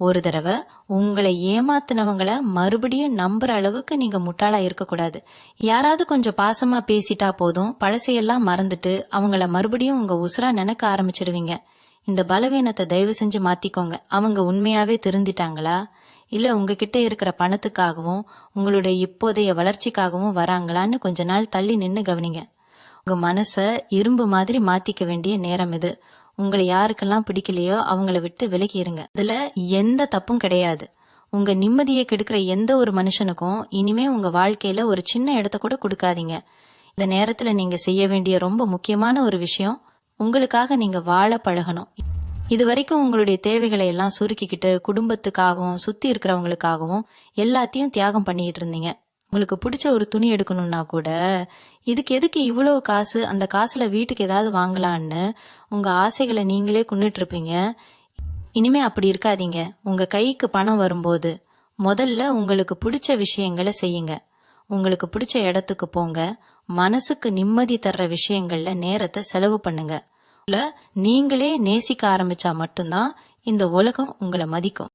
ஒரு தடவை உங்களை ஏமாத்தினவங்களை மறுபடியும் நம்புற அளவுக்கு நீங்க முட்டாளா இருக்கக்கூடாது. யாராவது கொஞ்சம் பாசமா பேசிட்டா போதும், பழசையெல்லாம் மறந்துட்டு அவங்கள மறுபடியும் உங்க உசுரா நினைக்க ஆரம்பிச்சிடுவீங்க. இந்த பலவீனத்தை தயவு செஞ்சு மாத்திக்கோங்க. அவங்க உண்மையாவே திருந்திட்டாங்களா இல்ல உங்ககிட்ட இருக்கிற பணத்துக்காகவும் உங்களுடைய இப்போதைய வளர்ச்சிக்காகவும் வராங்களான்னு கொஞ்ச நாள் தள்ளி நின்னு கவனிங்க. உங்க மனச இரும்பு மாதிரி மாத்திக்க வேண்டிய நேரம் இது. உங்களை யாருக்கெல்லாம் பிடிக்கலையோ அவங்கள விட்டு விலகி இருங்க. இதுல எந்த தப்பும் கிடையாது. உங்க நிம்மதியை கெடுக்கிற எந்த ஒரு மனுஷனுக்கும் இனிமே உங்க வாழ்க்கையில ஒரு சின்ன இடத்த கூட கொடுக்காதீங்க. இந்த நேரத்துல நீங்க செய்ய வேண்டிய ரொம்ப முக்கியமான ஒரு விஷயம், உங்களுக்காக நீங்க வாழ பழகணும். இது வரைக்கும் உங்களுடைய தேவைகளை எல்லாம் சுருக்கிக்கிட்டு குடும்பத்துக்காகவும் சுத்தி இருக்கிறவங்களுக்காகவும் எல்லாத்தையும் தியாகம் பண்ணிட்டு இருந்தீங்க. உங்களுக்கு பிடிச்ச ஒரு துணி எடுக்கணும்னா கூட இதுக்கு எதுக்கு இவ்வளவு காசு, அந்த காசுல வீட்டுக்கு ஏதாவது வாங்கலான்னு உங்க ஆசைகளை நீங்களே கொண்டுட்டு இருப்பீங்க. இனிமே அப்படி இருக்காதீங்க. உங்க கைக்கு பணம் வரும்போது முதல்ல உங்களுக்கு பிடிச்ச விஷயங்களை செய்யுங்க. உங்களுக்கு பிடிச்ச இடத்துக்கு போங்க. மனசுக்கு நிம்மதி தர்ற விஷயங்கள்ல நேரத்தை செலவு பண்ணுங்க. நீங்களே நேசிக்க ஆரம்பிச்சா மட்டும்தான் இந்த உலகம் உங்களை மதிக்கும்.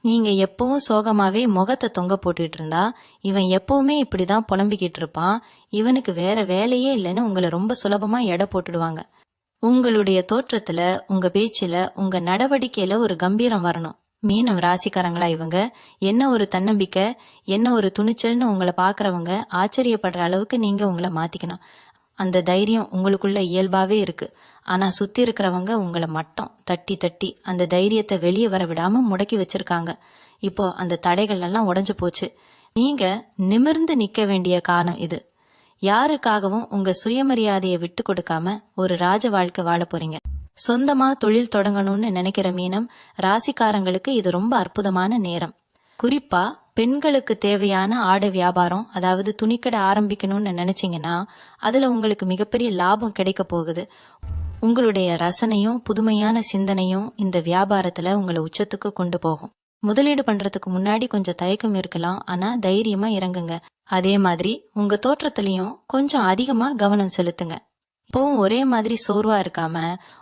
நீங்க எப்பவும் சோகமாவே முகத்தை தொங்க போட்டுட்டு இருந்தா இவன் எப்பவுமே இப்படிதான் புலம்பிக்கிட்டு இருப்பான், இவனுக்கு வேற வேலையே இல்லைன்னு உங்களை ரொம்ப சுலபமா எடை போட்டுடுவாங்க. உங்களுடைய தோற்றத்துல, உங்க பேச்சுல, உங்க நடவடிக்கையில ஒரு கம்பீரம் வரணும். மீனம் ராசிக்காரங்களா இவங்க, என்ன ஒரு தன்னம்பிக்கை, என்ன ஒரு துணிச்சல்னு உங்களை பாக்குறவங்க ஆச்சரியப்படுற அளவுக்கு நீங்க உங்களை மாத்திக்கணும். அந்த தைரியம் உங்களுக்குள்ள இயல்பாவே இருக்கு. ஆனா சுத்தி இருக்கிறவங்க உங்களை மட்டம் தட்டி தட்டி அந்த தைரியத்தை வெளியே வர விடாம முடக்கி வச்சிருக்காங்க. இப்போ அந்த தடைகள் எல்லாம் உடைஞ்சு போச்சு. நீங்க நிமிர்ந்து நிக்க வேண்டிய காலம் இது. யாருக்காகவும் உங்க சுயமரியாதையை விட்டு கொடுக்காம ஒரு ராஜ வாழ்க்கை வாழ போறீங்க. சொந்தமா தொழில் தொடங்கணும்னு நினைக்கிற மீனம் ராசிக்காரங்களுக்கு இது ரொம்ப அற்புதமான நேரம். குறிப்பா பெண்களுக்கு தேவையான ஆடை வியாபாரம், அதாவது துணிக்கடை ஆரம்பிக்கணும்னு நினைச்சீங்கன்னா அதுல உங்களுக்கு மிகப்பெரிய லாபம் கிடைக்க போகுது. உங்களுடைய ரசனையும் புதுமையான சிந்தனையும் இந்த வியாபாரத்துல உங்களை உச்சத்துக்கு கொண்டு போகும். முதலீடு பண்றதுக்கு முன்னாடி கொஞ்சம் தயக்கம் இருக்கலாம், ஆனா தைரியமா இறங்குங்க. அதே மாதிரி உங்க தோற்றத்திலையும் கொஞ்சம் அதிகமா கவனம் செலுத்துங்க. இப்பவும் ஒரே மாதிரி சோர்வா இருக்காம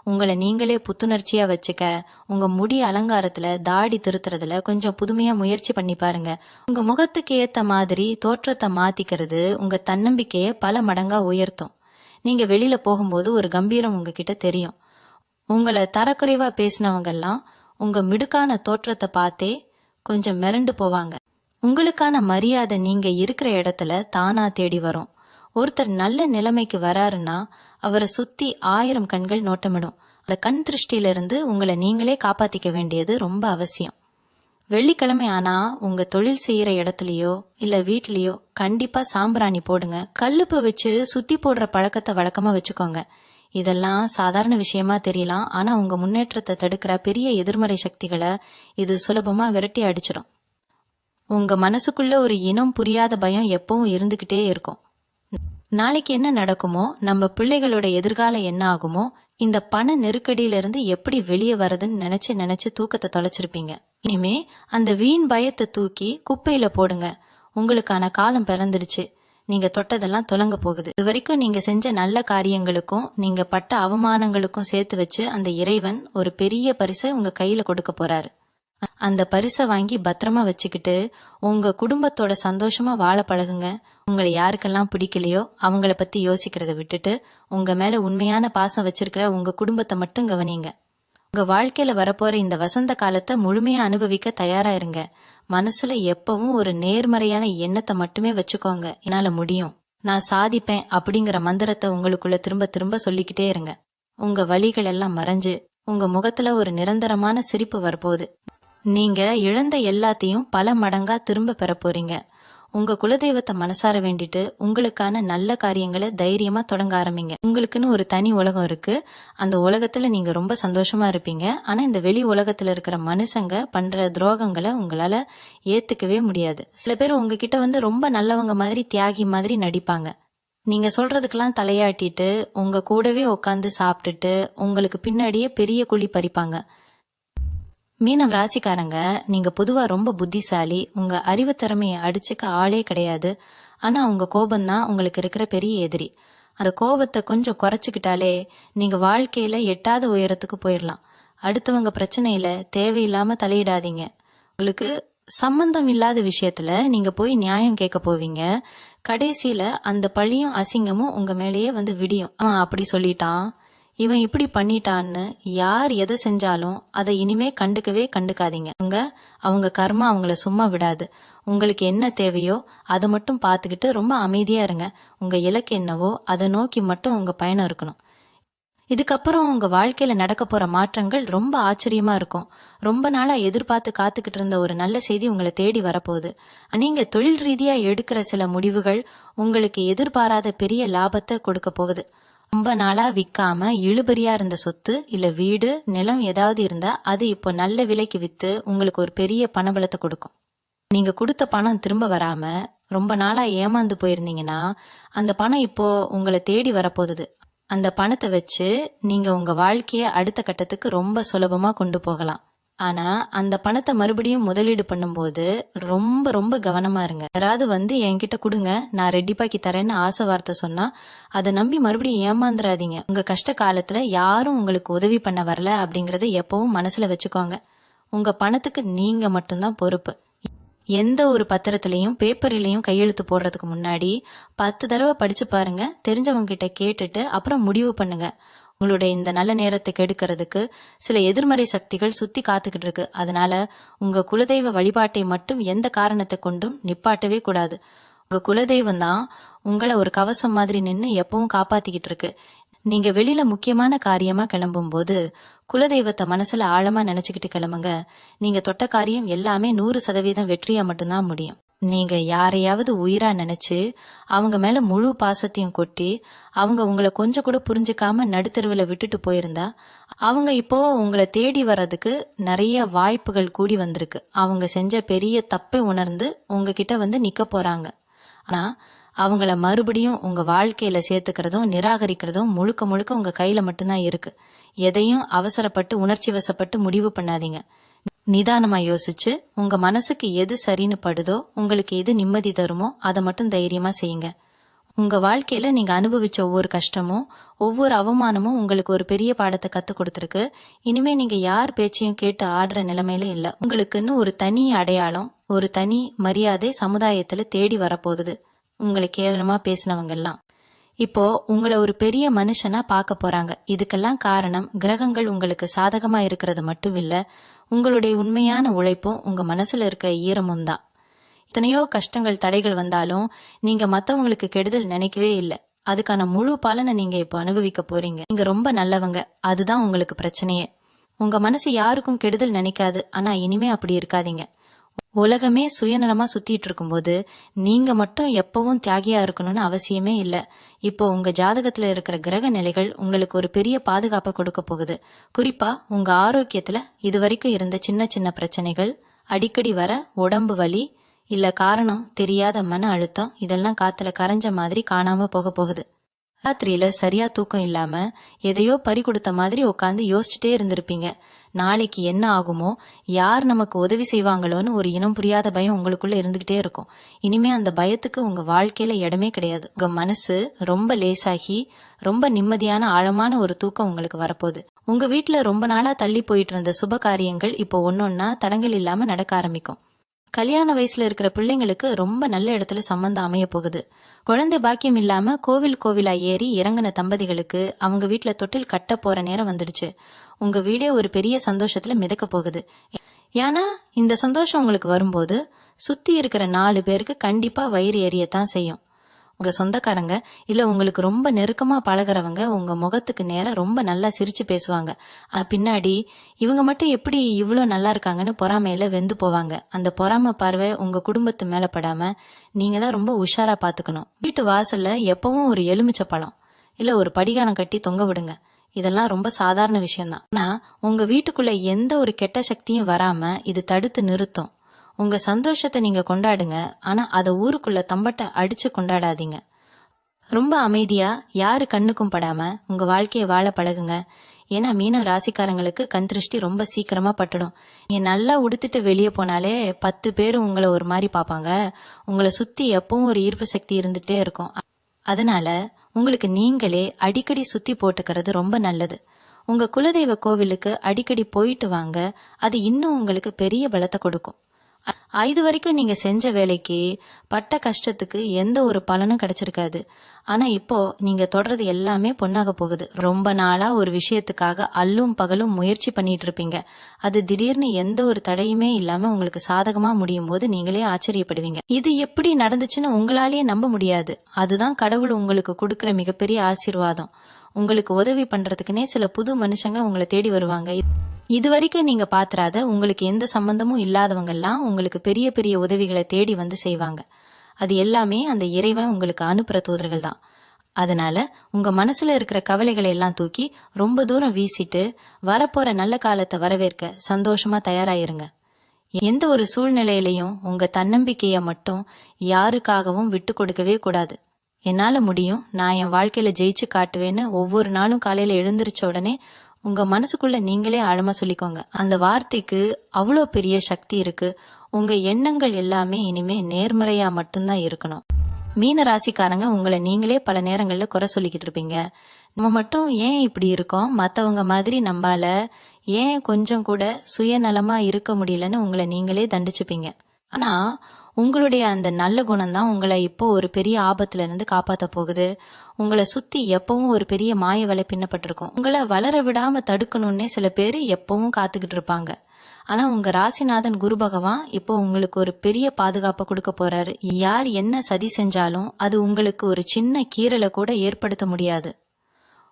உங்களை நீங்களே புத்துணர்ச்சியா வச்சுக்க உங்க முடி அலங்காரத்துல தாடி திருத்துறதுல கொஞ்சம் புதுமையா முயற்சி பண்ணி பாருங்க. உங்க முகத்துக்கு ஏத்த மாதிரி தோற்றத்தை மாத்திக்கிறது உங்க தன்னம்பிக்கைய பல மடங்கா உயர்த்தும். நீங்க வெளியில போகும்போது ஒரு கம்பீரம் உங்ககிட்ட தெரியும். உங்களை தரக்குறைவா பேசினவங்க எல்லாம் உங்க மிடுக்கான தோற்றத்தை பார்த்தே கொஞ்சம் மிரண்டு போவாங்க. உங்களுக்கான மரியாதை நீங்க இருக்கிற இடத்துல தானா தேடி வரும். ஒருத்தர் நல்ல நிலைமைக்கு வராருன்னா அவரை சுத்தி 1000 கண்கள் நோட்டமிடும். அந்த கண் திருஷ்டியில இருந்து உங்களை நீங்களே காப்பாத்திக்க வேண்டியது ரொம்ப அவசியம். வெள்ளிக்கிழமை ஆனா உங்க தொழில் செய்யற இடத்துலயோ இல்ல வீட்லயோ கண்டிப்பா சாம்பிராணி போடுங்க. கல்லுப்பு வச்சு சுத்தி போடுற பழக்கத்தை வழக்கமா வச்சுக்கோங்க. இதெல்லாம் சாதாரண விஷயமா தெரியலாம், ஆனா உங்க முன்னேற்றத்தை தடுக்கிற பெரிய எதிர்மறை சக்திகளை இது சுலபமா விரட்டி அடிச்சிடும். உங்க மனசுக்குள்ள ஒரு இனம் புரியாத பயம் எப்பவும் இருந்துகிட்டே இருக்கும். நாளைக்கு என்ன நடக்குமோ, நம்ம பிள்ளைகளோட எதிர்காலம் என்ன ஆகுமோ, இந்த பண நெருக்கடியில இருந்து எப்படி வெளியே வரதுன்னு நினைச்சு நினைச்சு தூக்கத்தை தொலைச்சிருப்பீங்க. இனிமே அந்த வீண் பயத்தை தூக்கி குப்பையில போடுங்க. உங்களுக்கான காலம் பிறந்துடுச்சு. நீங்க தொட்டதெல்லாம் தொலங்க போகுது. இது வரைக்கும் நீங்க செஞ்ச நல்ல காரியங்களுக்கும் நீங்க பட்ட அவமானங்களுக்கும் சேர்த்து வச்சு அந்த இறைவன் ஒரு பெரிய பரிசை உங்க கையில கொடுக்க போறாரு. அந்த பரிசை வாங்கி பத்திரமா வச்சுக்கிட்டு உங்க குடும்பத்தோட சந்தோஷமா வாழ பழகுங்க. உங்களை யாருக்கெல்லாம் பிடிக்கலையோ அவங்கள பத்தி யோசிக்கிறத விட்டுட்டு உங்க மேல உண்மையான பாசம் வச்சிருக்கிற உங்க குடும்பத்தை மட்டும் கவனிங்க. உங்க வாழ்க்கையில வரப்போற இந்த வசந்த காலத்தை முழுமையா அனுபவிக்க தயாரா இருங்க. மனசுல எப்பவும் ஒரு நேர்மறையான எண்ணத்தை மட்டுமே வச்சுக்கோங்க. என்னால முடியும், நான் சாதிப்பேன் அப்படிங்கிற மந்திரத்தை உங்களுக்குள்ள திரும்ப திரும்ப சொல்லிக்கிட்டே இருங்க. உங்க வலிகள் எல்லாம் மறைஞ்சு உங்க முகத்துல ஒரு நிரந்தரமான சிரிப்பு வரப்போகுது. நீங்க இழந்த எல்லாத்தையும் பல மடங்கா திரும்ப பெற போறீங்க. உங்க குலதெய்வத்தை மனசார வேண்டிட்டு உங்களுக்கான நல்ல காரியங்களை தைரியமா தொடங்க ஆரம்பிங்க. உங்களுக்குன்னு ஒரு தனி உலகம் இருக்கு. அந்த உலகத்துல நீங்க ரொம்ப சந்தோஷமா இருப்பீங்க. ஆனா இந்த வெளி உலகத்துல இருக்கிற மனுஷங்க பண்ற துரோகங்களை உங்களால ஏத்துக்கவே முடியாது. சில பேர் உங்ககிட்ட ரொம்ப நல்லவங்க மாதிரி தியாகி மாதிரி நடிப்பாங்க. நீங்க சொல்றதுக்கெல்லாம் தலையாட்டிட்டு உங்க கூடவே உட்காந்து சாப்பிட்டுட்டு உங்களுக்கு பின்னாடியே பெரிய குழி பறிப்பாங்க. மீனம் ராசிக்காரங்க, நீங்க பொதுவா ரொம்ப புத்திசாலி. உங்க அறிவு திறமையை அடிச்சுக்க ஆளே கிடையாது. ஆனா உங்க கோபம்தான் உங்களுக்கு இருக்கிற பெரிய எதிரி. அந்த கோபத்தை கொஞ்சம் குறைச்சுக்கிட்டாலே நீங்க வாழ்க்கையில எட்டாத உயரத்துக்கு போயிடலாம். அடுத்தவங்க பிரச்சனையில தேவையில்லாம தலையிடாதீங்க. உங்களுக்கு சம்பந்தம் இல்லாத விஷயத்துல நீங்க போய் நியாயம் கேட்க போவீங்க. கடைசியில அந்த பழியும் அசிங்கமும் உங்க மேலேயே விடியும். அவன் அப்படி சொல்லிட்டான், இவன் இப்படி பண்ணிட்டான்னு யார் எதை செஞ்சாலும் அதை இனிமே கண்டுக்காதீங்க. அவங்க கர்மா அவங்கள சும்மா விடாது. உங்களுக்கு என்ன தேவையோ அதை மட்டும் பார்த்துக்கிட்டு ரொம்ப அமைதியா இருங்க. உங்க இலக்கு என்னவோ அதை நோக்கி மட்டும் உங்க பயணம் இருக்கணும். இதுக்கப்புறம் உங்க வாழ்க்கையில நடக்க போற மாற்றங்கள் ரொம்ப ஆச்சரியமா இருக்கும். ரொம்ப நாளா எதிர்பார்த்து காத்துக்கிட்டு இருந்த ஒரு நல்ல செய்தி உங்களை தேடி வரப்போகுது. நீங்க தொழில் ரீதியா எடுக்கிற சில முடிவுகள் உங்களுக்கு எதிர்பாராத பெரிய லாபத்தை கொடுக்க போகுது. ரொம்ப நாளா விற்காம இழுபறியா இருந்த சொத்து இல்ல வீடு நிலம் ஏதாவது இருந்தா அது இப்போ நல்ல விலைக்கு வித்து உங்களுக்கு ஒரு பெரிய பணபலத்தை கொடுக்கும். நீங்க கொடுத்த பணம் திரும்ப வராம ரொம்ப நாளா ஏமாந்து போயிருந்தீங்கன்னா அந்த பணம் இப்போ உங்களை தேடி வரப்போகுது. அந்த பணத்தை வச்சு நீங்க உங்க வாழ்க்கைய அடுத்த கட்டத்துக்கு ரொம்ப சுலபமா கொண்டு போகலாம். ஆனா அந்த பணத்தை மறுபடியும் முதலீடு பண்ணும்போது ரொம்ப ரொம்ப கவனமா இருங்க. யாராவது என்கிட்ட கொடுங்க, நான் ரெடிப்பாக்கி தரேன்னு ஆசை வார்த்தை சொன்னா அதை நம்பி மறுபடியும் ஏமாந்துடாதீங்க. உங்க கஷ்ட காலத்துல யாரும் உங்களுக்கு உதவி பண்ண வரல அப்படிங்கறத எப்பவும் மனசுல வச்சுக்கோங்க. உங்க பணத்துக்கு நீங்க மட்டும்தான் பொறுப்பு. எந்த ஒரு பத்திரத்திலையும் பேப்பர்லயும் கையெழுத்து போடுறதுக்கு முன்னாடி 10 தடவை படிச்சு பாருங்க. தெரிஞ்சவங்க கிட்ட கேட்டுட்டு அப்புறம் முடிவு பண்ணுங்க. உங்களுடைய இந்த நல்ல நேரத்தை கெடுக்கிறதுக்கு சில எதிர்மறை சக்திகள் சுத்தி காத்துக்கிட்டு இருக்கு. அதனால உங்க குலதெய்வ வழிபாட்டை மட்டும் எந்த காரணத்தை கொண்டும் நிப்பாட்டவே கூடாது. உங்க குலதெய்வம் தான் உங்களை ஒரு கவசம் மாதிரி நின்னு எப்பவும் காப்பாத்திக்கிட்டு இருக்கு. நீங்க வெளியில முக்கியமான காரியமா கிளம்பும் போது குலதெய்வத்தை மனசுல ஆழமா நினைச்சுக்கிட்டு கிளம்புங்க. நீங்க தொட்ட காரியம் எல்லாமே 100% வெற்றியா மட்டும்தான் முடியும். நீங்க யாரையாவது உயிரா நினைச்சு அவங்க மேல முழு பாசத்தையும் கொட்டி அவங்க உங்களை கொஞ்சம் கூட புரிஞ்சுக்காம நடுத்தருவுல விட்டுட்டு போயிருந்தா அவங்க இப்போ உங்களை தேடி வர்றதுக்கு நிறைய வாய்ப்புகள் கூடி வந்திருக்கு. அவங்க செஞ்ச பெரிய தப்பை உணர்ந்து உங்ககிட்ட நிக்க போறாங்க. ஆனா அவங்கள மறுபடியும் உங்க வாழ்க்கையில சேர்த்துக்கிறதும் நிராகரிக்கிறதும் முழுக்க முழுக்க உங்க கையில மட்டும்தான் இருக்கு. எதையும் அவசரப்பட்டு உணர்ச்சி வசப்பட்டு முடிவு பண்ணாதீங்க. நிதானமா யோசிச்சு உங்க மனசுக்கு எது சரின்னு படுதோ, உங்களுக்கு எது நிம்மதி தருமோ அதை மட்டும் தைரியமா செய்யுங்க. உங்க வாழ்க்கையில நீங்க அனுபவிச்ச ஒவ்வொரு கஷ்டமும் ஒவ்வொரு அவமானமும் உங்களுக்கு ஒரு பெரிய பாடத்தை கத்து கொடுத்துருக்கு. இனிமே நீங்க யார் பேச்சையும் கேட்டு ஆடுற நிலைமையில இல்ல. உங்களுக்குன்னு ஒரு தனி அடையாளம், ஒரு தனி மரியாதை சமுதாயத்துல தேடி வரப்போகுது. உங்களை கேவலமா பேசினவங்க எல்லாம் இப்போ உங்களை ஒரு பெரிய மனுஷனா பார்க்க போறாங்க. இதுக்கெல்லாம் காரணம் கிரகங்கள் உங்களுக்கு சாதகமா இருக்கிறது மட்டும் இல்ல, உங்களுடைய உண்மையான உழைப்பும் உங்க மனசுல இருக்கிற ஈரமும் தான். எத்தனையோ கஷ்டங்கள் தடைகள் வந்தாலும் நீங்க மத்தவங்களுக்கு கெடுதல் நினைக்கவே இல்லை. அதுக்கான முழு பலனை நீங்க இப்போ அனுபவிக்க போறீங்க. நீங்க ரொம்ப நல்லவங்க, அதுதான் உங்களுக்கு பிரச்சனையே. உங்க மனசு யாருக்கும் கெடுதல் நினைக்காது. ஆனா இனிமே அப்படி இருக்காதீங்க. உலகமே சுயநலமா சுத்திட்டு இருக்கும்போது நீங்க மட்டும் எப்பவும் தியாகியா இருக்கணும்னு அவசியமே இல்ல. இப்போ உங்க ஜாதகத்துல இருக்கிற கிரக நிலைகள் உங்களுக்கு ஒரு பெரிய பாதுகாப்பை கொடுக்க போகுது. குறிப்பா உங்க ஆரோக்கியத்துல இதுவரைக்கும் இருந்த சின்ன சின்ன பிரச்சனைகள், அடிக்கடி வர உடம்பு வலி, இல்ல காரணம் தெரியாத மன அழுத்தம், இதெல்லாம் காத்துல கரைஞ்ச மாதிரி காணாம போக போகுது. ராத்திரியில சரியா தூக்கம் இல்லாம எதையோ பறி கொடுத்த மாதிரி உட்காந்து யோசிச்சுட்டே இருந்திருப்பீங்க. நாளைக்கு என்ன ஆகுமோ, யார் நமக்கு உதவி செய்வாங்களோன்னு ஒரு இனம் புரியாத பயம் உங்களுக்குள்ள இருந்துகிட்டே இருக்கும். இனிமே அந்த பயத்துக்கு உங்க வாழ்க்கையில இடமே கிடையாது. உங்க மனசு ரொம்ப லேசாகி ரொம்ப நிம்மதியான ஆழமான ஒரு தூக்கம் உங்களுக்கு வரப்போகுது. உங்க வீட்டுல ரொம்ப நாளா தள்ளி போயிட்டு இருந்த சுப காரியங்கள் இப்போ ஒன்னொன்னா தடங்கள் இல்லாம நடக்க ஆரம்பிக்கும். கல்யாண வயசுல இருக்கிற பிள்ளைங்களுக்கு ரொம்ப நல்ல இடத்துல சம்பந்தம் அமைய போகுது. குழந்தை பாக்கியம் இல்லாம கோவிலா ஏறி இறங்கின தம்பதிகளுக்கு அவங்க வீட்டுல தொட்டில் கட்ட போற நேரம் வந்துடுச்சு. உங்க வீடே ஒரு பெரிய சந்தோஷத்துல மிதக்க போகுது. ஏன்னா இந்த சந்தோஷம் உங்களுக்கு வரும்போது சுத்தி இருக்கிற 4 பேருக்கு கண்டிப்பா வயிறு எரியத்தான் செய்யும். உங்க சொந்தக்காரங்க இல்ல உங்களுக்கு ரொம்ப நெருக்கமா பழகிறவங்க உங்க முகத்துக்கு நேரா ரொம்ப நல்லா சிரிச்சு பேசுவாங்க. ஆனா பின்னாடி இவங்க மட்டும் எப்படி இவ்வளவு நல்லா இருக்காங்கன்னு பொறாமையில வெந்து போவாங்க. அந்த பொறாமை பார்வை உங்க குடும்பத்து மேல படாம நீங்க தான் ரொம்ப உஷாரா பாத்துக்கணும். வீட்டு வாசல்ல எப்பவும் ஒரு எலுமிச்சை பழம் இல்ல ஒரு படிகாரம் கட்டி தொங்க விடுங்க. இதெல்லாம் ரொம்ப சாதாரண விஷயம்தான். ஆனா உங்க வீட்டுக்குள்ள எந்த ஒரு கெட்ட சக்தியும் வராம இது தடுத்து நிறுத்தும். உங்க சந்தோஷத்தை நீங்க கொண்டாடுங்க. ஆனா அத ஊருக்குள்ள தம்பட்ட அடிச்சு கொண்டாடாதீங்க. ரொம்ப அமைதியா யாரு கண்ணுக்கும் படாம உங்க வாழ்க்கையை வாழ பழகுங்க. ஏன்னா மீன ராசிக்காரங்களுக்கு கண் திருஷ்டி ரொம்ப சீக்கிரமா பட்டுடும். நீங்க நல்லா உடுத்திட்டு வெளியே போனாலே 10 பேர் உங்களை ஒரு மாதிரி பாப்பாங்க. உங்களை சுத்தி எப்பவும் ஒரு ஈர்ப்பு சக்தி இருந்துட்டே இருக்கும். அதனால உங்களுக்கு நீங்களே அடிக்கடி சுத்தி போட்டுக்கிறது ரொம்ப நல்லது. உங்க குலதெய்வ கோவிலுக்கு அடிக்கடி போயிட்டு வாங்க. அது இன்னும் உங்களுக்கு பெரிய பலத்தை கொடுக்கும். இது வரைக்கும் நீங்க செஞ்ச வேலைக்கு பட்ட கஷ்டத்துக்கு எந்த ஒரு பலனும் கிடைச்சிருக்காது. ஆனா இப்போ நீங்க தொடர்றது எல்லாமே பொண்ணாக போகுது. ரொம்ப நாளா ஒரு விஷயத்துக்காக அல்லும் பகலும் முயற்சி பண்ணிட்டு இருப்பீங்க. அது திடீர்னு எந்த ஒரு தடையுமே இல்லாம உங்களுக்கு சாதகமா முடியும் போது நீங்களே ஆச்சரியப்படுவீங்க. இது எப்படி நடந்துச்சுன்னு உங்களாலேயே நம்ப முடியாது. அதுதான் கடவுள் உங்களுக்கு கொடுக்கிற மிகப்பெரிய ஆசீர்வாதம். உங்களுக்கு உதவி பண்றதுக்குன்னே சில புது மனுஷங்க உங்களை தேடி வருவாங்க. இது வரைக்கும் நீங்க பாத்திராத உங்களுக்கு எந்த சம்பந்தமும் இல்லாதவங்க எல்லாம் உங்களுக்கு பெரிய பெரிய உதவிகளை தேடி வந்து செய்வாங்க. அது எல்லாமே அந்த இறைவன் உங்களுக்கு அனுப்புற தூதர்கள் தான். அதனால உங்க மனசுல இருக்கிற கவலைகளை எல்லாம் தூக்கி ரொம்ப தூரம் வீசிட்டு வரப்போற நல்ல காலத்தை வரவேற்க சந்தோஷமா தயாராயிருங்க. எந்த ஒரு சூழ்நிலையிலையும் உங்க தன்னம்பிக்கைய மட்டும் யாருக்காகவும் விட்டு கொடுக்கவே கூடாது. என்னால முடியும், நான் என் வாழ்க்கையில ஜெயிச்சு காட்டுவேன்னு ஒவ்வொரு நாளும் காலையில எழுந்திருச்ச உடனே உங்க மனசுக்குள்ள நீங்களே ஆழமா சொல்லிக்கோங்க. அந்த வார்த்தைக்கு அவ்வளோ பெரிய சக்தி இருக்கு. உங்க எண்ணங்கள் எல்லாமே இனிமே நேர்மறையா மட்டும்தான் இருக்கணும். மீன ராசிக்காரங்க உங்களை நீங்களே பல நேரங்கள்ல குறை சொல்லிக்கிட்டு இருப்பீங்க. நம்ம மட்டும் ஏன் இப்படி இருக்கோம், மத்தவங்க மாதிரி நம்பால ஏன் கொஞ்சம் கூட சுயநலமா இருக்க முடியலன்னு உங்களை நீங்களே தண்டிச்சுப்பீங்க. ஆனா உங்களுடைய அந்த நல்ல குணம் தான் உங்களை இப்போ ஒரு பெரிய ஆபத்துல இருந்து காப்பாத்த போகுது. உங்களை சுத்தி எப்பவும் ஒரு பெரிய மாய வலை பின்னப்பட்டிருக்கும். உங்களை வளர விடாம தடுக்கணும்னே சில பேரு எப்பவும் காத்துக்கிட்டு இருப்பாங்க. ஆனா உங்க ராசிநாதன் குரு பகவான் இப்போ உங்களுக்கு ஒரு பெரிய பாதுகாப்பை கொடுக்க போறாரு. யார் என்ன சதி செஞ்சாலும் அது உங்களுக்கு ஒரு சின்ன கீறலை கூட ஏற்படுத்த முடியாது.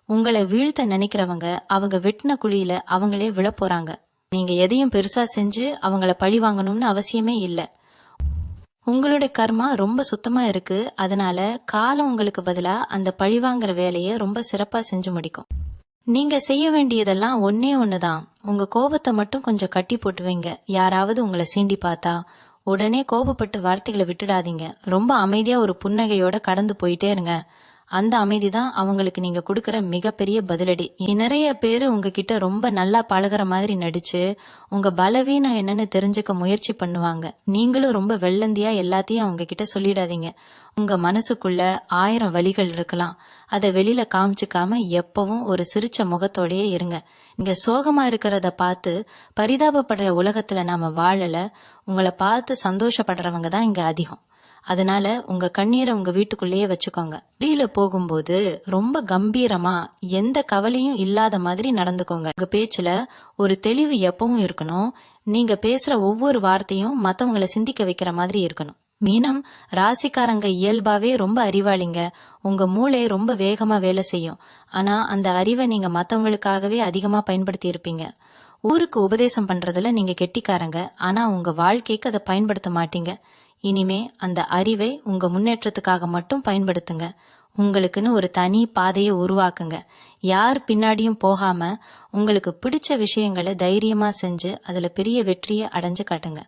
உங்களை வீழ்த்த நினைக்கிறவங்க அவங்க வெட்டின குழியில அவங்களே விழ போறாங்க. நீங்க எதையும் பெருசா செஞ்சு அவங்கள பழி வாங்கணும்னு அவசியமே இல்லை. உங்களுடைய கர்மா ரொம்ப சுத்தமா இருக்கு. அதனால காலம் உங்களுக்கு பதிலா அந்த பழிவாங்கிற வேலையை ரொம்ப சிறப்பா செஞ்சு முடிக்கும். நீங்க செய்ய வேண்டியதெல்லாம் ஒன்னே ஒண்ணுதான். உங்க கோபத்தை மட்டும் கொஞ்சம் கட்டி போட்டு வைங்க. யாராவது உங்களை சீண்டி பார்த்தா உடனே கோபப்பட்டு வார்த்தைகளை விட்டுடாதீங்க. ரொம்ப அமைதியா ஒரு புன்னகையோட கடந்து போயிட்டே இருங்க. அந்த அமைதிதான் அவங்களுக்கு நீங்க கொடுக்கற மிகப்பெரிய பதிலடி. நிறைய பேரு உங்ககிட்ட ரொம்ப நல்லா பழகுற மாதிரி நடிச்சு உங்க பலவீனம் என்னன்னு தெரிஞ்சுக்க முயற்சி பண்ணுவாங்க. நீங்களும் ரொம்ப வெள்ளந்தியா எல்லாத்தையும் அவங்க கிட்ட சொல்லிடாதீங்க. உங்க மனசுக்குள்ள 1000 வலிகள் இருக்கலாம். அதை வெளியில காமிச்சுக்காம எப்பவும் ஒரு சிரிச்ச முகத்தோடயே இருங்க. நீங்க சோகமா இருக்கிறத பார்த்து பரிதாபப்படுற உலகத்துல நாம வாழல. உங்களை பார்த்து சந்தோஷப்படுறவங்க தான் இங்க அதிகம். அதனால உங்க கண்ணீரை உங்க வீட்டுக்குள்ளேயே வச்சுக்கோங்க. வெளியில போகும்போது ரொம்ப கம்பீரமா எந்த கவலையும் இல்லாத மாதிரி நடந்துக்கோங்க. உங்க பேச்சுல ஒரு தெளிவு எப்பவும் இருக்கணும். நீங்க பேசுற ஒவ்வொரு வார்த்தையும் மத்தவங்களை சிந்திக்க வைக்கிற மாதிரி இருக்கணும். மீனம் ராசிக்காரங்க இயல்பாவே ரொம்ப அறிவாளிங்க. உங்க மூளை ரொம்ப வேகமா வேலை செய்யும். ஆனா அந்த அறிவை நீங்க மத்தவங்களுக்காகவே அதிகமா பயன்படுத்தி இருப்பீங்க. ஊருக்கு உபதேசம் பண்றதுல நீங்க கெட்டிக்காரங்க. ஆனா உங்க வாழ்க்கைக்கு அதை பயன்படுத்த மாட்டீங்க. இனிமே அந்த அறிவை உங்க முன்னேற்றத்துக்காக மட்டும் பயன்படுத்துங்க. உங்களுக்குன்னு ஒரு தனி பாதையை உருவாக்குங்க. யார் பின்னாடியும் போகாம உங்களுக்கு பிடிச்ச விஷயங்களை தைரியமா செஞ்சு அதுல பெரிய வெற்றியை அடைஞ்சு காட்டுங்க.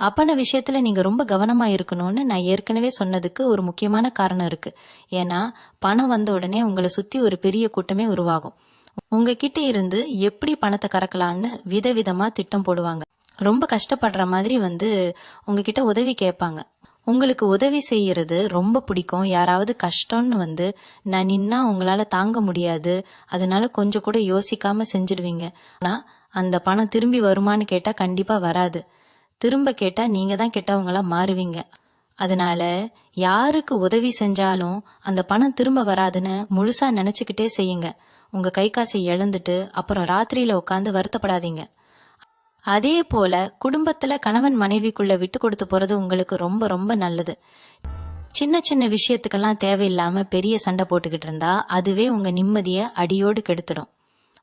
அப்பன விஷயத்துல நீங்க ரொம்ப கவனமா இருக்கணும்னு நான் ஏற்கனவே சொன்னதுக்கு ஒரு முக்கியமான காரணம் இருக்கு. ஏன்னா பணம் வந்த உடனே உங்களை சுத்தி ஒரு பெரிய கூட்டமே உருவாகும். உங்ககிட்ட இருந்து எப்படி பணத்தை கறக்கலாம்னு விதவிதமா திட்டம் போடுவாங்க. ரொம்ப கஷ்டப்படுற மாதிரி உங்ககிட்ட உதவி கேட்பாங்க. உங்களுக்கு உதவி செய்யறது ரொம்ப பிடிக்கும். யாராவது கஷ்டம்னு நான் நின்னா உங்களால தாங்க முடியாது, அதனால கொஞ்சம் கூட யோசிக்காம செஞ்சிடுவீங்க. ஆனா அந்த பணம் திரும்பி வருமானு கேட்டா கண்டிப்பா வராது. திரும்ப கேட்டா நீங்க தான் கெட்டவங்களா மாறுவீங்க. அதனால யாருக்கு உதவி செஞ்சாலும் அந்த பணம் திரும்ப வராதுன்னு முழுசா நினைச்சுக்கிட்டே செய்யுங்க. உங்க கை காசை இழந்துட்டு அப்புறம் ராத்திரியில உட்காந்து வருத்தப்படாதீங்க. அதே போல குடும்பத்துல கணவன் மனைவிக்குள்ள விட்டு கொடுத்து போறது உங்களுக்கு ரொம்ப ரொம்ப நல்லது. சின்ன சின்ன விஷயத்துக்கெல்லாம் தேவையில்லாம பெரிய சண்டை போட்டுக்கிட்டு இருந்தா அதுவே உங்க நிம்மதிய அடியோடு கெடுத்துடும்.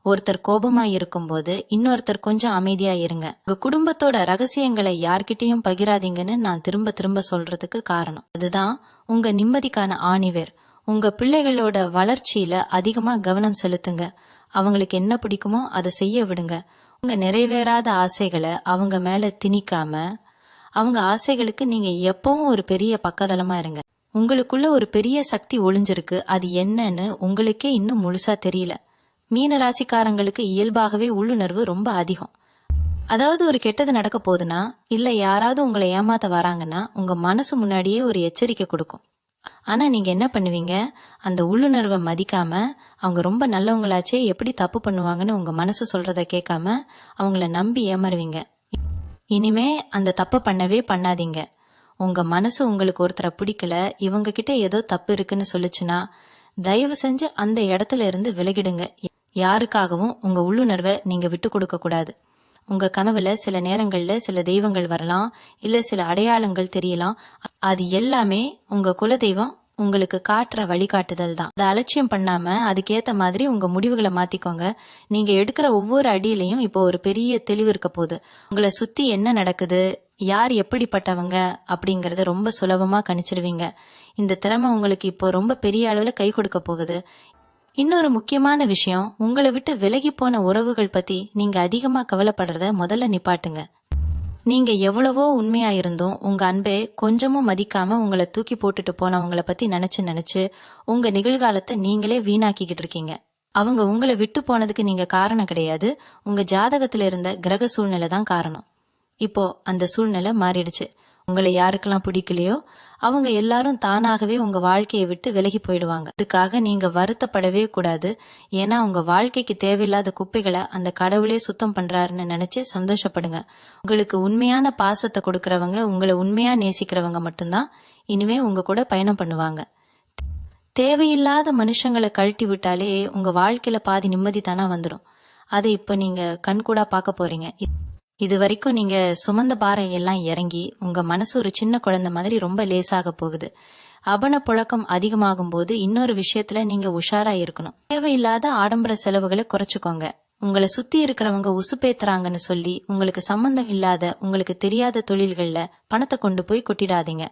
ஒருத்தர் கோபமா இருக்கும்போது இன்னொருத்தர் கொஞ்சம் அமைதியா இருங்க. உங்க குடும்பத்தோட ரகசியங்களை யார்கிட்டயும் பகிராதீங்கன்னு நான் திரும்ப திரும்ப சொல்றதுக்கு காரணம் அதுதான் உங்க நிம்மதிக்கான ஆணிவேர். உங்க பிள்ளைகளோட வளர்ச்சியில அதிகமா கவனம் செலுத்துங்க. அவங்களுக்கு என்ன பிடிக்குமோ அதை செய்ய விடுங்க. உங்க நிறைவேறாத ஆசைகளை அவங்க மேல திணிக்காம அவங்க ஆசைகளுக்கு நீங்க எப்பவும் ஒரு பெரிய பக்கபலமா இருங்க. உங்களுக்குள்ள ஒரு பெரிய சக்தி ஒளிஞ்சிருக்கு. அது என்னன்னு உங்களுக்கே இன்னும் முழுசா தெரியல. மீன ராசிக்காரங்களுக்கு இயல்பாகவே உள்ளுணர்வு ரொம்ப அதிகம். அதாவது ஒரு கெட்டது நடக்க போகுதுன்னா இல்ல யாராவது உங்களை ஏமாத்த வராங்கன்னா உங்க மனசு முன்னாடியே ஒரு எச்சரிக்கை கொடுக்கும். ஆனா நீங்க என்ன பண்ணுவீங்க? அந்த உள்ளுணர்வை மதிக்காம அவங்க ரொம்ப நல்லவங்களாச்சே, எப்படி தப்பு பண்ணுவாங்கன்னு உங்க மனசு சொல்றத கேட்காம அவங்கள நம்பி ஏமாறுவீங்க. இனிமே அந்த தப்பை பண்ணவே பண்ணாதீங்க. உங்க மனசு உங்களுக்கு ஒருத்தரை பிடிக்கல, இவங்க கிட்ட ஏதோ தப்பு இருக்குன்னு சொல்லுச்சுன்னா தயவு செஞ்சு அந்த இடத்துல இருந்து விலகிடுங்க. யாருக்காகவும் உங்க உள்ளுணர்வை நீங்க விட்டு கொடுக்க கூடாது. உங்க கனவுல சில நேரங்கள்ல சில தெய்வங்கள் வரலாம், இல்ல சில அடையாளங்கள் தெரியலாம். அது எல்லாமே உங்க குலதெய்வம் உங்களுக்கு காட்டுற வழிகாட்டுதல் தான். அதை அலட்சியம் பண்ணாம அதுக்கேத்த மாதிரி உங்க முடிவுகளை மாத்திக்கோங்க. நீங்க எடுக்கிற ஒவ்வொரு அடியிலையும் இப்போ ஒரு பெரிய தெளிவு இருக்க போகுது. உங்களை சுத்தி என்ன நடக்குது, யார் எப்படிப்பட்டவங்க அப்படிங்கறத ரொம்ப சுலபமா கணிச்சிருவீங்க. இந்த திறமை உங்களுக்கு இப்போ ரொம்ப பெரிய அளவுல கை கொடுக்க போகுது. இன்னொரு முக்கியமான விஷயம், உங்களை விட்டு விலகி போன உறவுகள் பத்தி நீங்க அதிகமா கவலைப்படுறத முதல்ல நிப்பாட்டுங்க. நீங்க எவ்வளவோ உண்மையா இருந்தும் உங்க அன்பை கொஞ்சமும் மதிக்காம உங்களை தூக்கி போட்டுட்டு போனவங்கள பத்தி நினைச்சு உங்க நிகழ்காலத்தை நீங்களே வீணாக்கிக்கிட்டு இருக்கீங்க. அவங்க உங்களை விட்டு போனதுக்கு நீங்க காரணம் கிடையாது. உங்க ஜாதகத்துல இருந்த கிரக சூழ்நிலை தான் காரணம். இப்போ அந்த சூழ்நிலை மாறிடுச்சு. உங்களை யாருக்கெல்லாம் பிடிக்கலையோ அவங்க எல்லாரும் தானாகவே உங்க வாழ்க்கையை விட்டு விலகி போயிடுவாங்க. அதுக்காக நீங்க வருத்தப்படவே கூடாது. ஏன்னா உங்க வாழ்க்கைக்கு தேவையில்லாத குப்பைகளை அந்த கடவுளே சுத்தம் பண்றாருன்னு நினைச்சு சந்தோஷப்படுங்க. உங்களுக்கு உண்மையான பாசத்தை கொடுக்கறவங்க, உங்களை உண்மையா நேசிக்கிறவங்க மட்டும்தான் இனிமே உங்க கூட பயணம் பண்ணுவாங்க. தேவையில்லாத மனுஷங்களை கழட்டி விட்டாலே உங்க வாழ்க்கையில பாதி நிம்மதி தானா வந்துடும். அதை இப்ப நீங்க கண்கூடா பார்க்க போறீங்க. இது வரைக்கும் நீங்க சுமந்த பாரம் எல்லாம் இறங்கி உங்க மனசு ஒரு சின்ன குழந்தை மாதிரி ரொம்ப லேசாக போகுது. அபன புழக்கம் அதிகமாகும் போது இன்னொரு விஷயத்துல நீங்க உஷாரா இருக்கணும். தேவையில்லாத ஆடம்பர செலவுகளை குறைச்சுக்கோங்க. உங்களை சுத்தி இருக்கிறவங்க உசுப்பேத்துறாங்கன்னு சொல்லி உங்களுக்கு சம்பந்தம் இல்லாத உங்களுக்கு தெரியாத தொழில்கள்ல பணத்தை கொண்டு போய் கொட்டிடாதீங்க.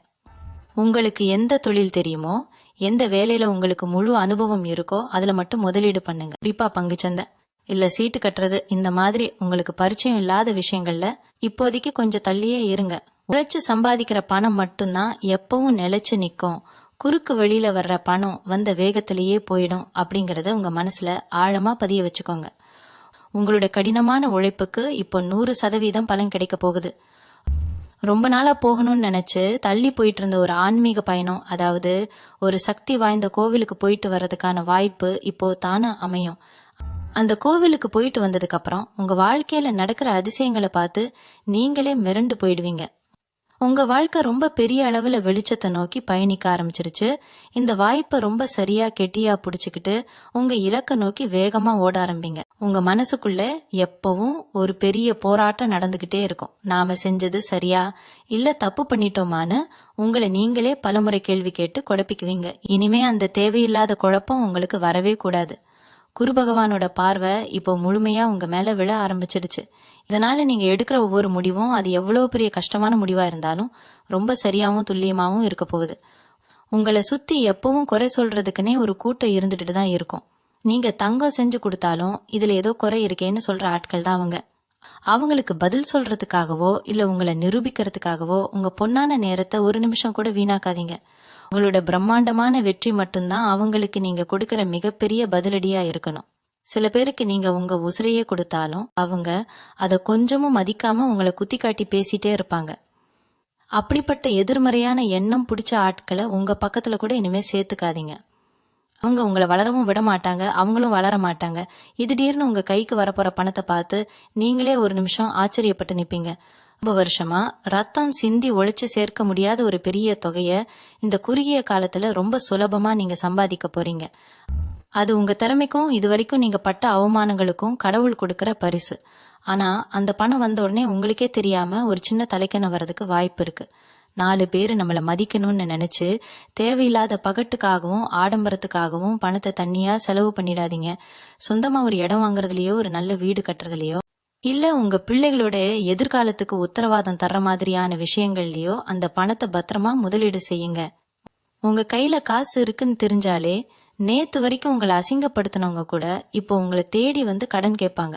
உங்களுக்கு எந்த தொழில் தெரியுமோ, எந்த வேலையில உங்களுக்கு முழு அனுபவம் இருக்கோ அதுல மட்டும் முதலீடு பண்ணுங்க. குறிப்பா பங்குச்சந்தை இல்ல சீட்டு கட்டுறது, இந்த மாதிரி உங்களுக்கு பரிச்சயம் இல்லாத விஷயங்கள்ல இப்போதைக்கு கொஞ்சம் தள்ளியே இருங்க. உழைச்சு சம்பாதிக்கிற பணம் மட்டும்தான் எப்பவும் நிலைச்சு நிக்கும். குறுக்கு வழியில வர்ற பணம் வந்த வேகத்திலேயே போயிடும் அப்படிங்கறத உங்க மனசுல ஆழமா பதிய வச்சுக்கோங்க. உங்களுடைய கடினமான உழைப்புக்கு இப்போ 100% பலன் கிடைக்க போகுது. ரொம்ப நாளா போகணும்னு நினைச்சு தள்ளி போயிட்டு இருந்த ஒரு ஆன்மீக பயணம், அதாவது ஒரு சக்தி வாய்ந்த கோவிலுக்கு போயிட்டு வர்றதுக்கான வாய்ப்பு இப்போ தானா அமையும். அந்த கோவிலுக்கு போயிட்டு வந்ததுக்கு அப்புறம் உங்க வாழ்க்கையில நடக்கிற அதிசயங்களை பார்த்து நீங்களே மிரண்டு போயிடுவீங்க. உங்க வாழ்க்கை ரொம்ப பெரிய அளவுல வெளிச்சத்தை நோக்கி பயணிக்க ஆரம்பிச்சிருச்சு. இந்த வாய்ப்பை ரொம்ப சரியா கெட்டியா புடிச்சுக்கிட்டு உங்க இலக்க நோக்கி வேகமா ஓட ஆரம்பிங்க. உங்க மனசுக்குள்ள எப்பவும் ஒரு பெரிய போராட்டம் நடந்துகிட்டே இருக்கும். நாம செஞ்சது சரியா இல்ல தப்பு பண்ணிட்டோமான்னு உங்களை நீங்களே பலமுறை கேள்வி கேட்டு குழப்பிக்குவீங்க. இனிமே அந்த தேவையில்லாத குழப்பம் உங்களுக்கு வரவே கூடாது. குரு பகவானோட பார்வை இப்போ முழுமையா உங்க மேல விழ ஆரம்பிச்சிடுச்சு. இதனால நீங்க எடுக்கிற ஒவ்வொரு முடிவும் அது எவ்வளவு பெரிய கஷ்டமான முடிவா இருந்தாலும் ரொம்ப சரியாவும் துல்லியமாவும் இருக்க போகுது. உங்களை சுத்தி எப்பவும் குறை சொல்றதுக்குன்னே ஒரு கூட்டம் இருந்துட்டு தான் இருக்கும். நீங்க தங்கம் செஞ்சு கொடுத்தாலும் இதுல ஏதோ குறை இருக்கேன்னு சொல்ற ஆட்கள் தான் அவங்க. அவங்களுக்கு பதில் சொல்றதுக்காகவோ இல்ல உங்களை நிரூபிக்கிறதுக்காகவோ உங்க பொன்னான நேரத்தை ஒரு நிமிஷம் கூட வீணாக்காதீங்க. உங்களோட பிரம்மாண்டமான வெற்றி மட்டும்தான் அவங்களுக்கு நீங்க கொடுக்கற மிகப்பெரிய பதிலடியா இருக்கணும். சில பேருக்கு நீங்க உங்க உசிரையே கொடுத்தாலும் அவங்க அத கொஞ்சமும் மதிக்காம உங்களை குத்தி காட்டி பேசிட்டே இருப்பாங்க. அப்படிப்பட்ட எதிர்மறையான எண்ணம் பிடிச்ச ஆட்களை உங்க பக்கத்துல கூட இனிமே சேர்த்துக்காதீங்க. அவங்க உங்களை வளரவும் விட மாட்டாங்க, அவங்களும் வளர மாட்டாங்க. திடீர்னு உங்க கைக்கு வரப்போற பணத்தை பார்த்து நீங்களே ஒரு நிமிஷம் ஆச்சரியப்பட்டு நிப்பீங்க. ரொம்ப வருஷமா ரத்தம் சிந்தி ஒழிச்சு சேர்க்க முடியாத ஒரு பெரிய தொகைய இந்த குறுகிய காலத்துல ரொம்ப சுலபமா நீங்க சம்பாதிக்க போறீங்க. அது உங்க திறமைக்கும் இதுவரைக்கும் நீங்க பட்ட அவமானங்களுக்கும் கடவுள் கொடுக்கற பரிசு. ஆனா அந்த பணம் வந்த உடனே உங்களுக்கே தெரியாம ஒரு சின்ன தலைக்கணம் வர்றதுக்கு வாய்ப்பு இருக்கு. 4 பேரு நம்மள மதிக்கணும்னு நினைச்சு தேவையில்லாத பகட்டுக்காகவும் ஆடம்பரத்துக்காகவும் பணத்தை தண்ணியா செலவு பண்ணிடாதீங்க. சொந்தமா ஒரு இடம் வாங்குறதுலயோ ஒரு நல்ல வீடு கட்டுறதுலயோ இல்ல உங்க பிள்ளைகளோட எதிர்காலத்துக்கு உத்தரவாதம் தர்ற மாதிரியான விஷயங்கள்லயோ அந்த பணத்தை பத்திரமா முதலீடு செய்யுங்க. உங்க கையில காசு இருக்குன்னு தெரிஞ்சாலே நேத்து வரைக்கும் உங்களை அசிங்கப்படுத்தினவங்க கூட இப்போ உங்களை தேடி வந்து கடன் கேட்பாங்க.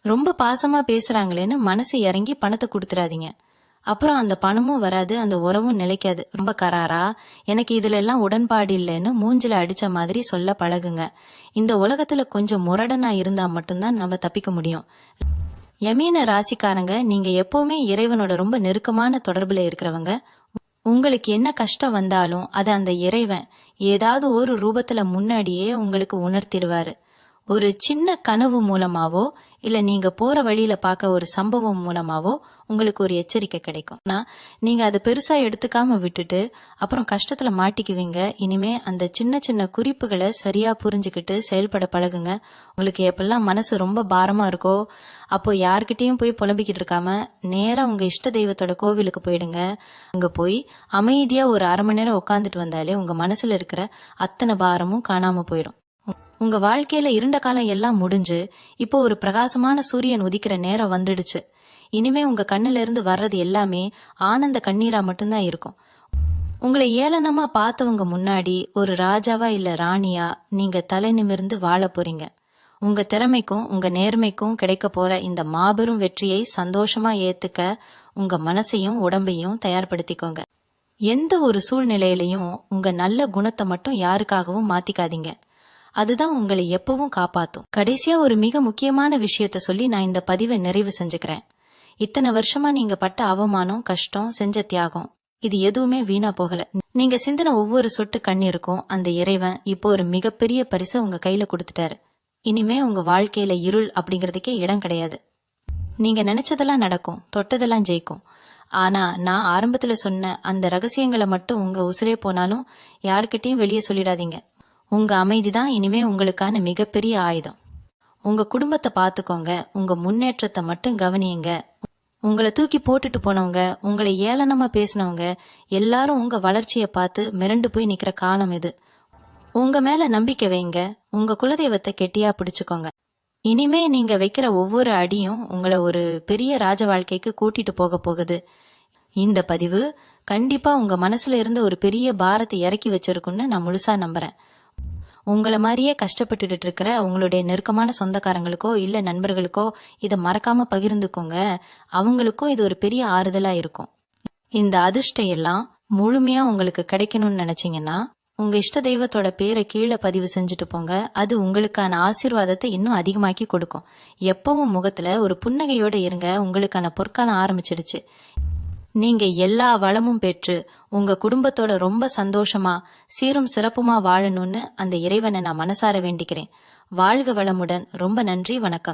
ரொம்ப பாசமா பேசுறாங்களேன்னு மனசு இறங்கி பணத்தை கொடுத்துடாதீங்க. அப்புறம் அந்த பணமும் வராது, அந்த உறவும் நிலைக்காது. ரொம்ப கராரா எனக்கு இதுல எல்லாம் உடன்பாடு இல்லைன்னு மூஞ்சில அடிச்ச மாதிரி சொல்ல பழகுங்க. இந்த உலகத்துல கொஞ்சம் முரடனா இருந்தா மட்டும்தான் நம்ம தப்பிக்க முடியும். யமீன ராசிக்காரங்க, நீங்க எப்பவுமே இறைவனோட ரொம்ப நெருக்கமான தொடர்புல இருக்கிறவங்க. உங்களுக்கு என்ன கஷ்டம் வந்தாலும் அது அந்த இறைவன் ஏதாவது ஒரு ரூபத்துல முன்னாடியே உங்களுக்கு உணர்த்திடுவாரு. ஒரு சின்ன கனவு மூலமாவோ இல்ல நீங்க போற வழியில பார்க்க ஒரு சம்பவம் மூலமாவோ உங்களுக்கு ஒரு எச்சரிக்கை கிடைக்கும். நீங்க அதை பெருசா எடுத்துக்காம விட்டுட்டு அப்புறம் கஷ்டத்துல மாட்டிக்குவீங்க. இனிமே அந்த சின்ன சின்ன குறிப்புகளை சரியா புரிஞ்சுக்கிட்டு செயல்பட பழகுங்க. உங்களுக்கு எப்பெல்லாம் மனசு ரொம்ப பாரமா இருக்கோ அப்போ யார்கிட்டயும் போய் புலம்பிக்கிட்டு இருக்காம நேரா உங்க இஷ்ட தெய்வத்தோட கோவிலுக்கு போயிடுங்க. அங்க போய் அமைதியா ஒரு 1/2 மணி நேரம் உட்காந்துட்டு வந்தாலே உங்க மனசுல இருக்கிற அத்தனை பாரமும் காணாம போயிடும். உங்க வாழ்க்கையில இருண்ட காலம் எல்லாம் முடிஞ்சு இப்போ ஒரு பிரகாசமான சூரியன் உதிக்கிற நேரம் வந்துடுச்சு. இனிமே உங்க கண்ணுல இருந்து வர்றது எல்லாமே ஆனந்த கண்ணீரா மட்டும்தான் இருக்கும். உங்களை ஏளனமா பார்த்தவங்க முன்னாடி ஒரு ராஜாவா இல்ல ராணியா நீங்க தலை நிமிர்ந்து வாழ போறீங்க. உங்க திறமைக்கும் உங்க நேர்மைக்கும் கிடைக்க போற இந்த மாபெரும் வெற்றியை சந்தோஷமா ஏத்துக்க உங்க மனசையும் உடம்பையும் தயார்படுத்திக்கோங்க. எந்த ஒரு சூழ்நிலையிலையும் உங்க நல்ல குணத்தை மட்டும் யாருக்காகவும் மாத்திக்காதீங்க. அதுதான் உங்களை எப்பவும் காப்பாத்தும். கடைசியா ஒரு மிக முக்கியமான விஷயத்த சொல்லி நான் இந்த பதிவை நிறைவு செஞ்சுக்கிறேன். இத்தனை வருஷமா நீங்க பட்ட அவமானம், கஷ்டம், செஞ்ச தியாகம் இது எதுவுமே வீணா போகல. நீங்க சிந்தின ஒவ்வொரு சொட்டு கண்ணீருக்கும் அந்த இறைவன் இப்போ ஒரு மிகப்பெரிய பரிசை உங்க கையில கொடுத்துட்டாரு. இனிமே உங்க வாழ்க்கையில இருள் அப்படிங்கறதுக்கே இடம் கிடையாது. நீங்க நினைச்சதெல்லாம் நடக்கும், தொட்டதெல்லாம் ஜெயிக்கும். ஆனா நான் ஆரம்பத்துல சொன்ன அந்த ரகசியங்களை மட்டும் உங்க உசிரே போனாலும் யார்கிட்டயும் வெளியே சொல்லிடாதீங்க. உங்க அமைதிதான் இனிமே உங்களுக்கான மிகப்பெரிய ஆயுதம். உங்க குடும்பத்தை பாத்துக்கோங்க, உங்க முன்னேற்றத்தை மட்டும் கவனியுங்க. உங்களை தூக்கி போட்டுட்டு போனவங்க, உங்களை ஏளனமா பேசினவங்க எல்லாரும் உங்க வளர்ச்சியை பார்த்து மிரண்டு போய் நிக்கிற காலம் இது. உங்க மேல நம்பிக்கை வைங்க, உங்க குலதெய்வத்தை கெட்டியா பிடிச்சுக்கோங்க. இனிமே நீங்க வைக்கிற ஒவ்வொரு அடியும் உங்களை ஒரு பெரிய ராஜ வாழ்க்கைக்கு கூட்டிட்டு போக போகுது. இந்த பதிவு கண்டிப்பா உங்க மனசுல இருந்த ஒரு பெரிய பாரத்தை இறக்கி வச்சிருக்குன்னு நான் முழுசா நம்புறேன். உங்களை மாதிரியே கஷ்டப்பட்டுட்டு இருக்கிற உங்களுடைய நெருக்கமான சொந்தக்காரங்களுக்கோ இல்ல நண்பர்களுக்கோ இதை மறக்காம பகிர்ந்துக்கோங்க. அவங்களுக்கும் இது ஒரு பெரிய ஆறுதலா இருக்கும். இந்த அதிர்ஷ்டம் எல்லாம் முழுமையா உங்களுக்கு கிடைக்கணும்னு நினைச்சீங்கன்னா உங்க இஷ்ட தெய்வத்தோட பேரை கீழே பதிவு செஞ்சுட்டு போங்க. அது உங்களுக்கான ஆசீர்வாதத்தை இன்னும் அதிகமாக்கி கொடுக்கும். எப்பவும் முகத்துல ஒரு புன்னகையோட இருங்க. உங்களுக்கான பொற்காலம் ஆரம்பிச்சிடுச்சு. நீங்க எல்லா வளமும் பெற்று உங்க குடும்பத்தோட ரொம்ப சந்தோஷமா சீரும் சிறப்புமா வாழணும்னு அந்த இறைவனை நான் மனசார வேண்டிக்கிறேன். வாழ்க வளமுடன். ரொம்ப நன்றி. வணக்கம்.